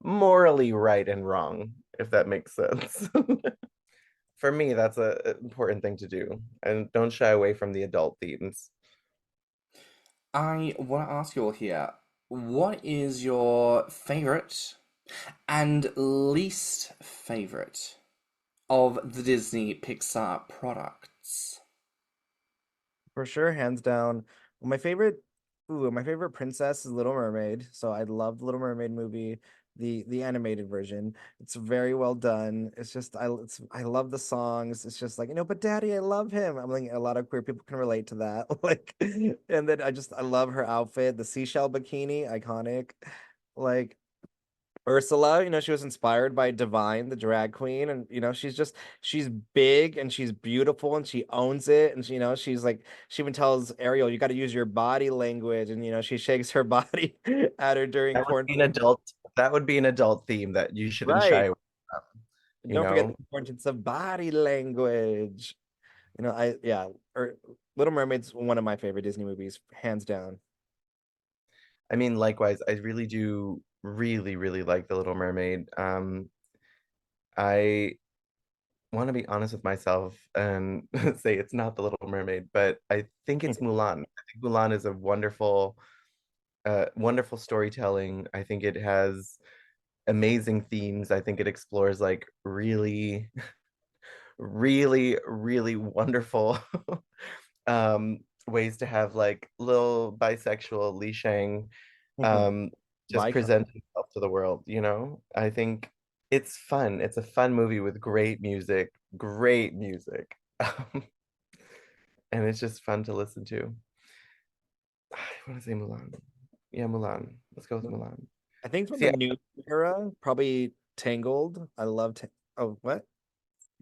morally right and wrong, if that makes sense. For me, that's a important thing to do, and don't shy away from the adult themes. I want to ask you all here, what is your favorite and least favorite of the Disney Pixar products? For sure, hands down. Well, my favorite princess is Little Mermaid. So I love the Little Mermaid movie, the animated version. It's very well done. It's just I love the songs. It's just like, but Daddy, I love him. I'm like a lot of queer people can relate to that. Like, and then I love her outfit, the seashell bikini, iconic. Like Ursula, she was inspired by Divine, the drag queen, and she's big and she's beautiful and she owns it, and she's like she even tells Ariel, you got to use your body language, and she shakes her body at her during That would corn. be an adult. That would be an adult theme that you shouldn't shy Right. away from. You Don't forget the know, importance of body language. Yeah, or Little Mermaid's one of my favorite Disney movies, hands down. I mean, likewise, I really do really, really like The Little Mermaid. I want to be honest with myself and say it's not The Little Mermaid, but I think it's Mulan. I think Mulan is a wonderful storytelling. I think it has amazing themes. I think it explores like really, really, really wonderful ways to have like little bisexual Li Shang um, just Viacom. present himself to the world, I think it's fun. It's a fun movie with great music. And it's just fun to listen to. I want to say Mulan. Yeah, Mulan. Let's go with Mulan. I think from See, the new era, probably Tangled. I love. Oh, what?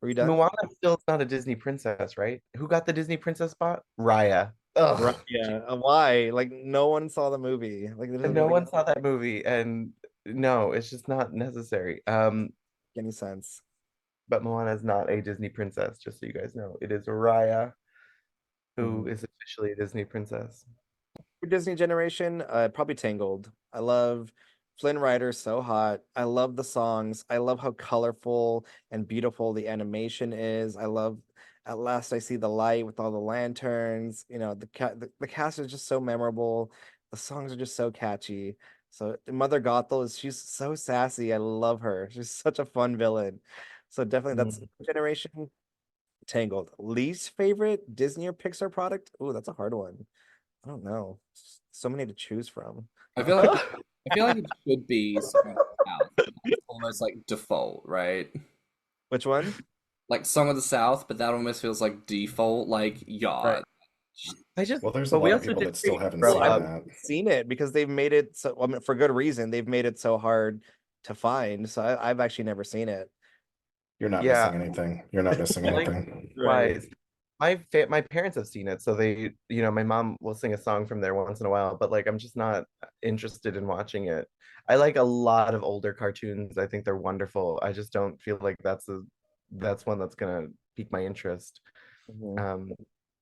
Were you done? Moana still is not a Disney princess, right? Who got the Disney princess spot? Raya. Right. Ugh. Yeah. Why? Like no one saw the movie. Like it doesn't No make one saw that movie, and no, it's just not necessary. any sense. But Moana is not a Disney princess, just so you guys know. It is Raya who Mhm. is officially a Disney princess. For Disney generation, probably Tangled. I love Flynn Rider so hot. I love the songs. I love how colorful and beautiful the animation is. I love At Last I See the Light with all the lanterns. You know, the cast is just so memorable. The songs are just so catchy. So Mother Gothel she's so sassy. I love her. She's such a fun villain. So definitely that's Mm. generation Tangled. Least favorite Disney or Pixar product? Ooh, that's a hard one. I don't know. So many to choose from. I feel like it should be Song of the South. That's almost like default, right? Which one? Like Song of the South, but that almost feels like default. Like, Right. yeah, Well, there's a but we lot of also people did that still haven't grow seen up. that. Seen it because they've made it so, I mean, for good reason. They've made it so hard to find. So I've actually never seen it. You're not Yeah, missing anything. You're not missing like anything. Right. wise. My parents have seen it, so they, my mom will sing a song from there once in a while, but like I'm just not interested in watching it. I like a lot of older cartoons. I think they're wonderful. I just don't feel like that's one that's gonna pique my interest. Mhm. Um,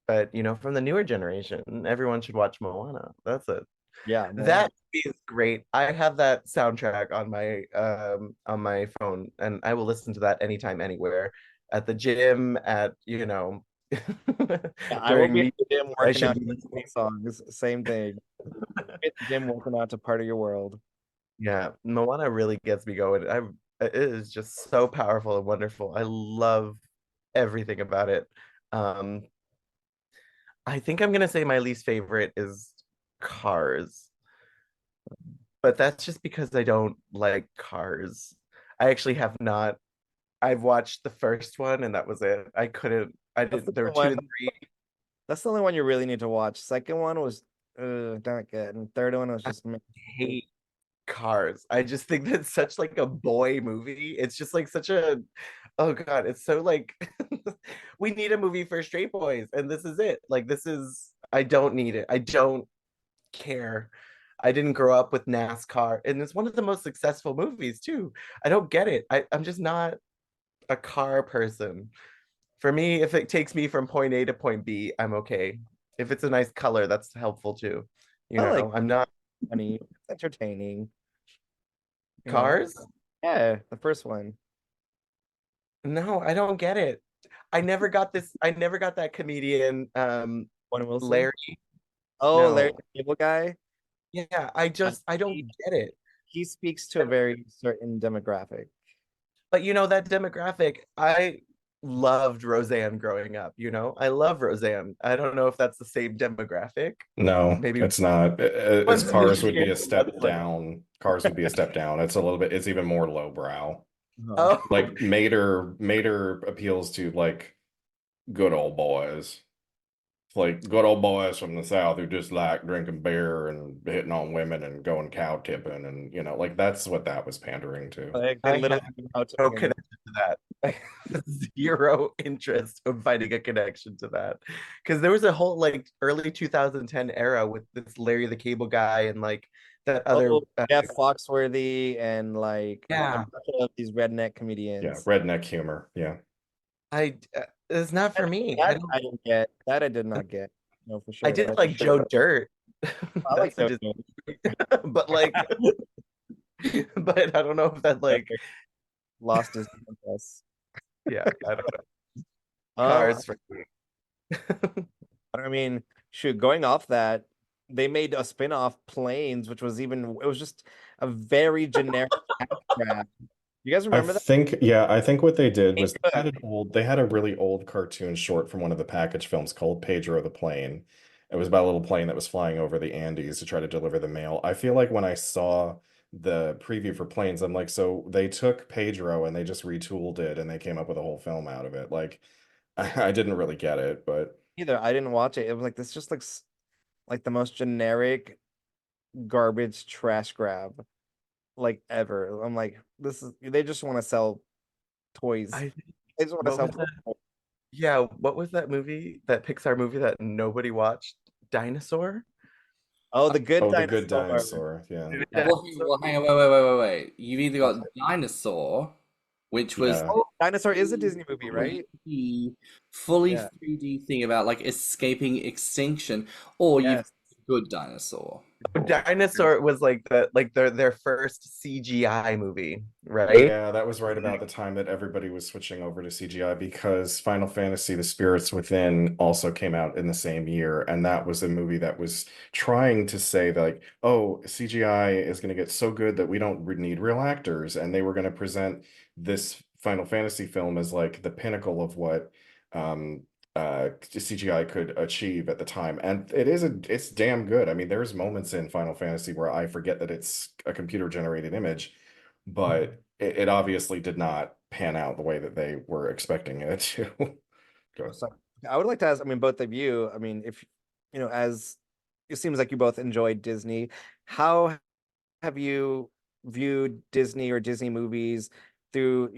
but from the newer generation, everyone should watch Moana. That's it. Yeah. That is great. I have that soundtrack on my phone, and I will listen to that anytime, anywhere, at the gym, at Yeah, I will during be at me. the gym I working should out be to listening. these songs. Same thing. At the gym working out to part of your world. Yeah, Moana really gets me going. It is just so powerful and wonderful. I love everything about it. Um, I think I'm gonna say my least favorite is Cars, but that's just because I don't like Cars. I actually have not. I've watched the first one and that was it. I couldn't. I That's the didn't. There were two one. and three. That's the only one you really need to watch. Second one was not good. And third one was I just meh. hate Cars. I just think that's such like a boy movie. It's just like such a. Oh God, it's so like. We need a movie for straight boys, and this is it. Like this is. I don't need it. I don't care. I didn't grow up with NASCAR, and it's one of the most successful movies too. I don't get it. I'm just not a car person. For me, if it takes me from point A to point B, I'm okay. If it's a nice color, that's helpful too. I like I'm not funny. It's entertaining. You know? cars. Yeah, the first one. No, I don't get it. I never got this. I never got that comedian, Owen Wilson. Larry. Oh, Larry No, the Cable Guy. yeah, I don't He, get it. he speaks to a very certain demographic. But that demographic, I loved Roseanne growing up. I love Roseanne. I don't know if that's the same demographic. No, Maybe it's not. It's one's Cars would be a Michigan, step down. Cars would be a step down. It's a little bit. It's even more lowbrow. Uh-huh. Oh, Like Mater appeals to like good old boys. Like good old boys from the South who just like drinking beer and hitting on women and going cow tipping and like that's what that was pandering to. Like they I have literally out no to connection to that. I have zero interest of finding a connection to that. Because there was a whole like early 2010 era with this Larry the Cable Guy and like that other Jeff Foxworthy and like a yeah. bunch of these redneck Yeah, comedians. redneck humor. Yeah. It's not for me. That I didn't get. That I did not get. No, for I sure. did like Joe Dirt. I like That's a those. Disney, but like but I don't know if that like Lost his interest. yeah, I don't know. Um, Cars for me. I mean, shoot, going off that, they made a spin-off Planes, which was even it was just a very generic abstract. You guys remember that? I think what they did was Good. they had a really old cartoon short from one of the package films called Pedro the Plane. It was about a little plane that was flying over the Andes to try to deliver the mail. I feel like when I saw the preview for Planes, I'm like, so they took Pedro and they just retooled it and they came up with a whole film out of it. Like I didn't really get it, but Either I didn't watch it. It was like this just looks like the most generic garbage trash grab like ever. I'm like, they just want to sell toys. I They just want to what sell was that? Yeah, what was that movie? That Pixar movie that nobody watched? Dinosaur? Oh, the good Oh, The Good dinosaur. Dinosaur. Yeah. Good Well, Dinosaur? hang on, wait. You've either got Dinosaur, which was Yeah. Oh, dinosaur is a Disney movie, right? the fully Yeah. 3D thing about like escaping extinction, or you've Yes. Good Dinosaur. Dinosaur was like their first CGI movie, right? Yeah, that was right about the time that everybody was switching over to CGI because Final Fantasy: The Spirits Within also came out in the same year, and that was a movie that was trying to say that, like, oh, CGI is going to get so good that we don't need real actors, and they were going to present this Final Fantasy film as like the pinnacle of what um CGI could achieve at the time. And it's damn good. I mean, there's moments in Final Fantasy where I forget that it's a computer generated image, but it obviously did not pan out the way that they were expecting it to. Go. So I would like to ask, I mean, both of you, I mean, if as it seems like you both enjoyed Disney, how have you viewed Disney or Disney movies through,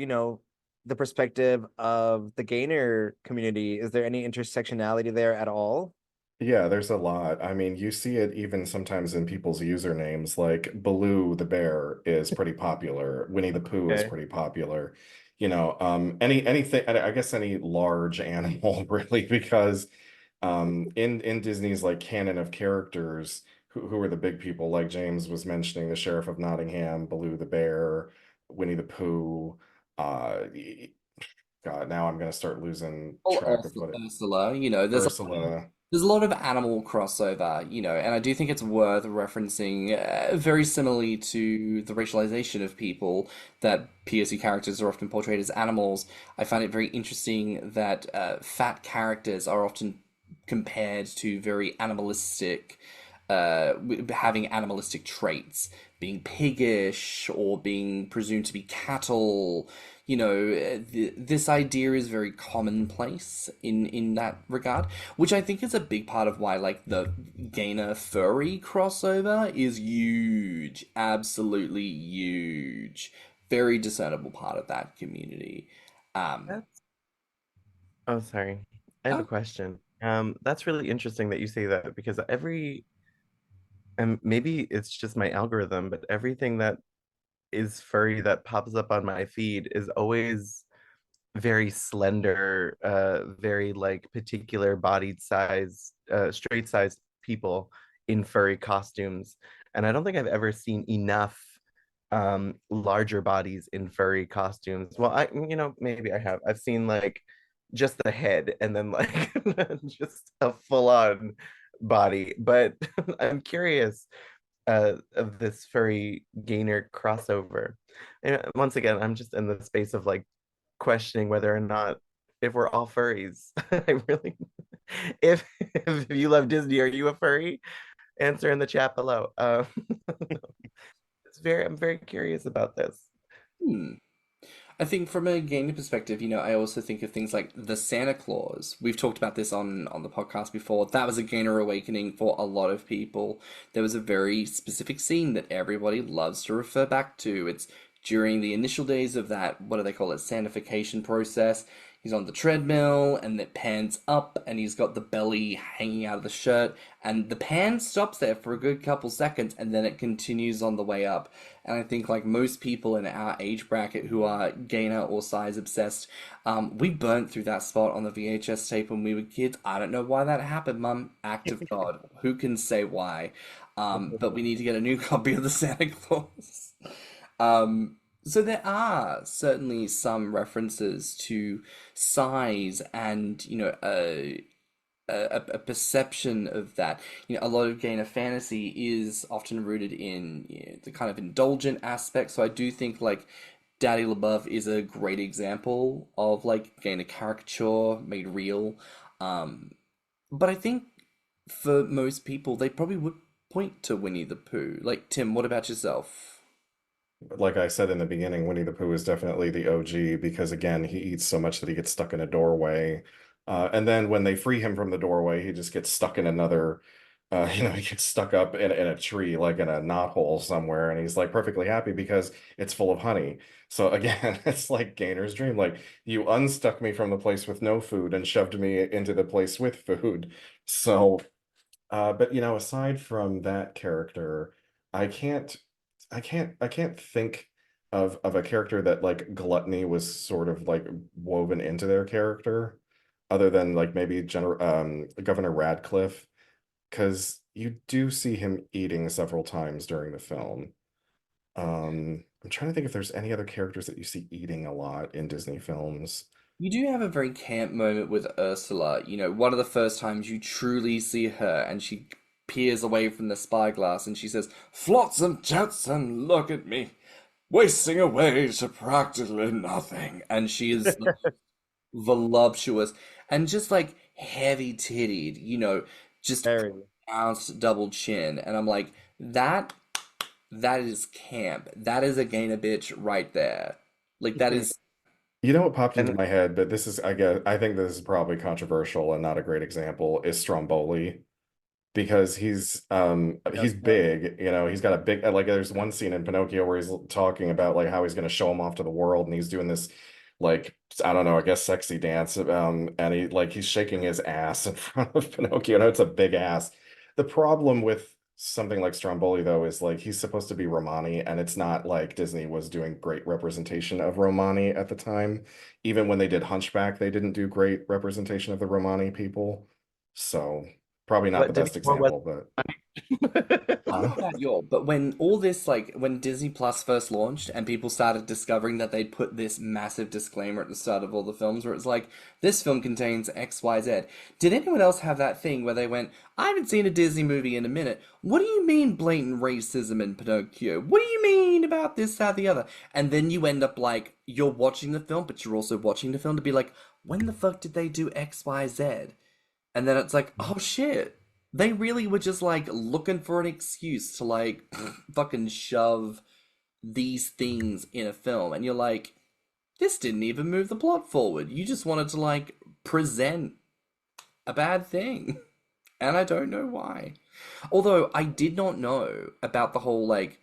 the perspective of the gainer community? Is there any intersectionality there at all? Yeah, there's a lot. I mean, you see it even sometimes in people's usernames, like Baloo the bear is pretty popular. Winnie the Pooh is Okay. pretty popular. Anything, I guess any large animal really, because in Disney's like canon of characters, who are the big people, like James was mentioning, the Sheriff of Nottingham, Baloo the bear, Winnie the Pooh. God, now I'm gonna start losing track of what Ursula, Ursula. there's a lot of animal crossover, and I do think it's worth referencing, very similarly to the racialization of people, that POC characters are often portrayed as animals. I find it very interesting that fat characters are often compared to very animalistic, having animalistic traits, being piggish or being presumed to be cattle. This idea is very commonplace in that regard, which I think is a big part of why like the gainer furry crossover is huge, absolutely huge, very discernible part of that community. Um, That's Oh, sorry. I have a oh, question. That's really interesting that you say that because and maybe it's just my algorithm, but everything that is furry that pops up on my feed is always very slender, very like particular bodied size, straight sized people in furry costumes. And I don't think I've ever seen enough larger bodies in furry costumes. Well, maybe I have. I've seen like just the head and then like just a full-on body. But I'm curious of this furry gainer crossover. And once again, I'm just in the space of like questioning whether or not if we're all furries. I really, if you love Disney, are you a furry? Answer in the chat below. I'm very curious about this. hmm. I think from a gaming perspective, I also think of things like the Santa Claus. We've talked about this on the podcast before. That was a gainer awakening for a lot of people. There was a very specific scene that everybody loves to refer back to. It's during the initial days of that, what do they call it, Santification process. He's on the treadmill and it pans up and he's got the belly hanging out of the shirt and the pan stops there for a good couple seconds and then it continues on the way up. And I think like most people in our age bracket who are gainer or size obsessed, we burnt through that spot on the VHS tape when we were kids. I don't know why that happened, Mum. Act of God. Who can say why? But we need to get a new copy of the Santa Claus. So there are certainly some references to size and a perception of that. A lot of gainer fantasy is often rooted in the kind of indulgent aspect. So I do think like Daddy LaBeouf is a great example of like gainer caricature made real. Um, but I think for most people, they probably would point to Winnie the Pooh. Like Tim, what about yourself? Like I said in the beginning, Winnie the Pooh is definitely the OG because again, he eats so much that he gets stuck in a doorway. And then when they free him from the doorway, he just gets stuck in another He gets stuck up in a tree, like in a knothole somewhere, and he's like perfectly happy because it's full of honey. So again, it's like Gainer's dream. Like you unstuck me from the place with no food and shoved me into the place with food. So, but aside from that character, I can't, I can't think of a character that like gluttony was sort of like woven into their character, other than like maybe Governor Radcliffe, because you do see him eating several times during the film. I'm trying to think if there's any other characters that you see eating a lot in Disney films. You do have a very camp moment with Ursula. One of the first times you truly see her, and she peers away from the spyglass and she says, "Flotsam Jetsam, look at me, wasting away to practically nothing." And she is voluptuous and just like heavy tittied, just Very. pronounced double chin. And I'm like, that is camp. That is a gainer bitch right there. Like that is You know what popped into And my head, but this is, I think this is probably controversial and not a great example, is Stromboli. Because he's big, he's got a big, like there's one scene in Pinocchio where he's talking about like how he's going to show him off to the world, and he's doing this like, I don't know, I guess sexy dance, and he's shaking his ass in front of Pinocchio. It's a big ass. The problem with something like Stromboli though is like he's supposed to be Romani, and it's not like Disney was doing great representation of Romani at the time. Even when they did Hunchback, they didn't do great representation of the Romani people. So probably not the what best Demi Moore was. example, but I don't know about you, but when all this, like, when Disney Plus first launched and people started discovering that they'd put this massive disclaimer at the start of all the films where it's like, this film contains XYZ. Did anyone else have that thing where they went, I haven't seen a Disney movie in a minute. What do you mean blatant racism in Pinocchio? What do you mean about this, that, the other? And then you end up like, you're watching the film, but you're also watching the film to be like, when the fuck did they do XYZ? And then it's like, oh shit. They really were just like looking for an excuse to like fucking shove these things in a film. And you're like, this didn't even move the plot forward. You just wanted to like present a bad thing. And I don't know why. Although I did not know about the whole like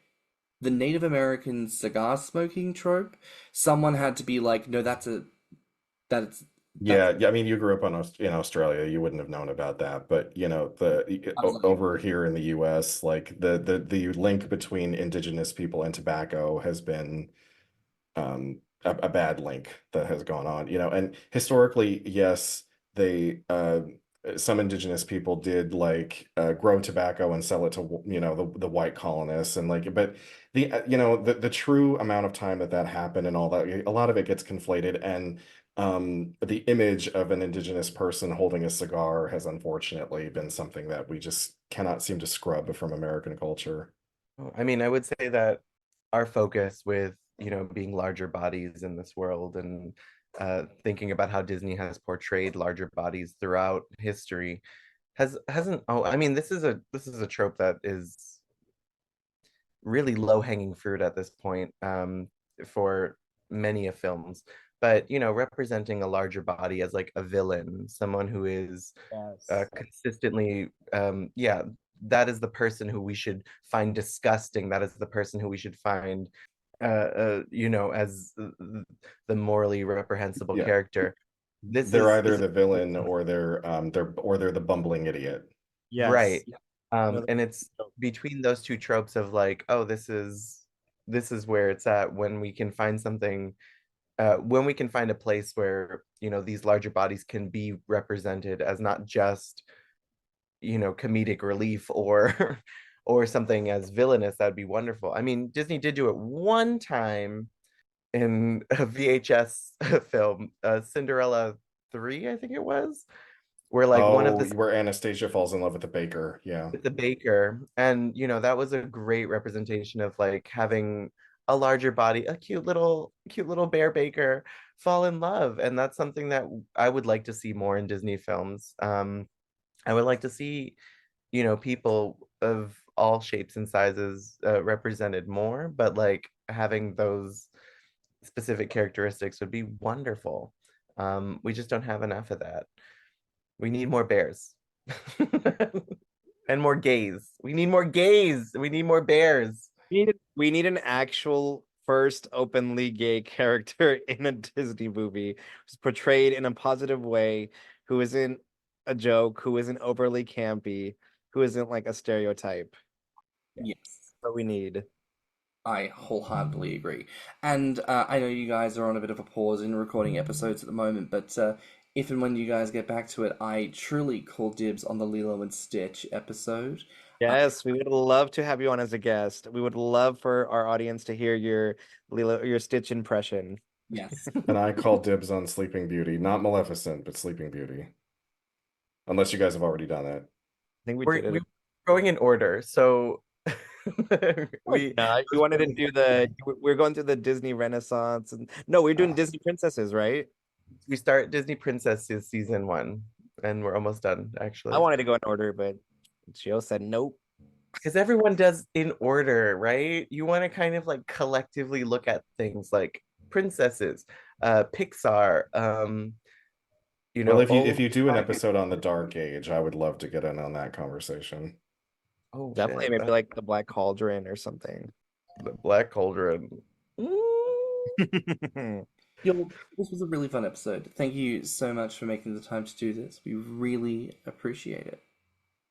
the Native American cigar smoking trope. Someone had to be like, no, that's yeah. I mean, you grew up in Australia, you wouldn't have known about that. But I was like, over here in the US, like the link between indigenous people and tobacco has been a bad link that has gone on. And historically, yes, they some indigenous people did like grow tobacco and sell it to the white colonists, and like, but the true amount of time that happened and all that, a lot of it gets conflated. And the image of an indigenous person holding a cigar has unfortunately been something that we just cannot seem to scrub from American culture. I mean, I would say that our focus with, being larger bodies in this world, and thinking about how Disney has portrayed larger bodies throughout history hasn't I mean, this is a trope that is really low-hanging fruit at this point, for many of films. But representing a larger body as like a villain, someone who is Yes. consistently, yeah, that is the person who we should find disgusting. That is the person who we should find, as the morally reprehensible Yeah, character. This they're is either the villain or they're the bumbling idiot. right. Yes. And it's between those two tropes of like, oh, this is where it's at when we can find something, when we can find a place where these larger bodies can be represented as not just comedic relief or or something as villainous. That'd be wonderful. I mean, Disney did do it one time in a VHS film, Cinderella 3, I think it was, where like one of Oh, the where Anastasia falls in love with the baker. Yeah. with the baker, and that was a great representation of like having a larger body, a cute little bear baker fall in love. And that's something that I would like to see more in Disney films. I would like to see people of all shapes and sizes represented more, but like having those specific characteristics would be wonderful. We just don't have enough of that. We need more bears. And more gays. We need more gays. We need more bears. We need an actual first openly gay character in a Disney movie who's portrayed in a positive way, who isn't a joke, who isn't overly campy, who isn't like a stereotype. Yes. That's what we need. I wholeheartedly agree. And I know you guys are on a bit of a pause in recording episodes at the moment, but if and when you guys get back to it, I truly call dibs on the Lilo and Stitch episode. Yes, we would love to have you on as a guest. We would love for our audience to hear your Stitch impression. Yes. And I call dibs on Sleeping Beauty, not Maleficent, but Sleeping Beauty. Unless you guys have already done it. I think we We're did it. going in order, so We wanted to do we're going through the Disney Renaissance, and no, we're doing Disney princesses, right? we start Disney Princesses season 1, and we're almost done actually. I wanted to go in order, but Gio said nope. Because everyone does in order, right? You want to kind of like collectively look at things like princesses, Pixar, you know. Well, if you do an episode on the Dark Age, I would love to get in on that conversation. Oh, Definitely, shit. maybe like the Black Cauldron or something. The Black Cauldron. This was a really fun episode. Thank you so much for making the time to do this. We really appreciate it.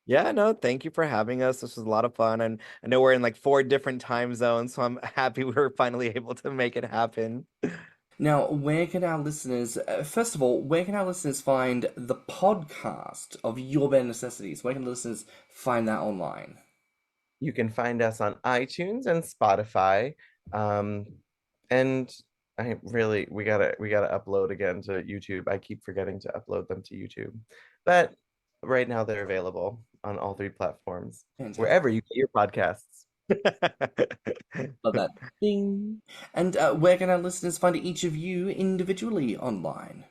Yeah, no, thank you for having us. This was a lot of fun, and I know we're in like 4 different time zones, so I'm happy we were finally able to make it happen. Now, where can our listeners, first of all, where can our listeners find the podcast of Ur Bear Necessities? Where can the listeners find that online? You can find us on iTunes and Spotify. And we gotta upload again to YouTube. I keep forgetting to upload them to YouTube. But right now they're available on all 3 platforms. Fantastic. Wherever you get your podcasts. Love that. Ding. And where can our listeners find each of you individually online?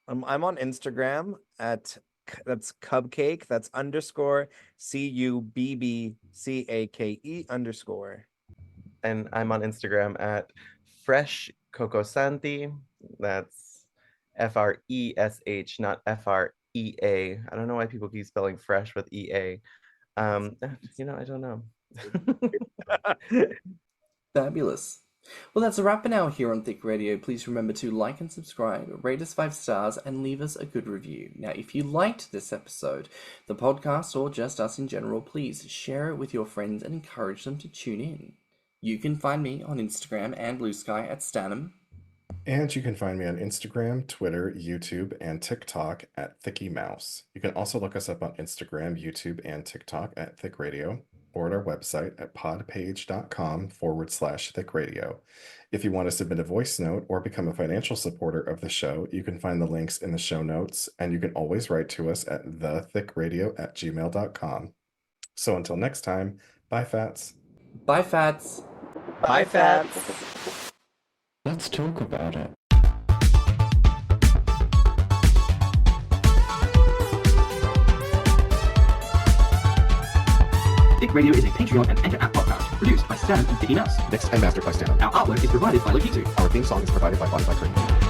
I'm on Instagram that's Cupcake. That's _CUBBCAKE_. And I'm on Instagram at freshcocosanti. That's FRESH, not FREA. I don't know why people keep spelling fresh with EA. I don't know. Fabulous. Well, that's a wrap for now here on Thicc Radio. Please remember to like and subscribe, rate us 5 stars, and leave us a good review. Now, if you liked this episode, the podcast, or just us in general, please share it with your friends and encourage them to tune in. You can find me on Instagram and BlueSky at stannnum. And you can find me on Instagram, Twitter, YouTube, and TikTok at ThiccyMouse. You can also look us up on Instagram, YouTube, and TikTok at Thicc Radio, or at our website at podpage.com/Thicc Radio. If you want to submit a voice note or become a financial supporter of the show, you can find the links in the show notes, and you can always write to us at thethickradio@gmail.com. So until next time, bye, Fats. Bye, Fats. Bye, Fats. Let's talk about it. Thicc Radio is a Patreon and Anchor app podcast produced by Stan and Thiccy Mouse. Mixed and mastered by Stan. Our artwork is provided by Lokitu. Our theme song is provided by Spotify.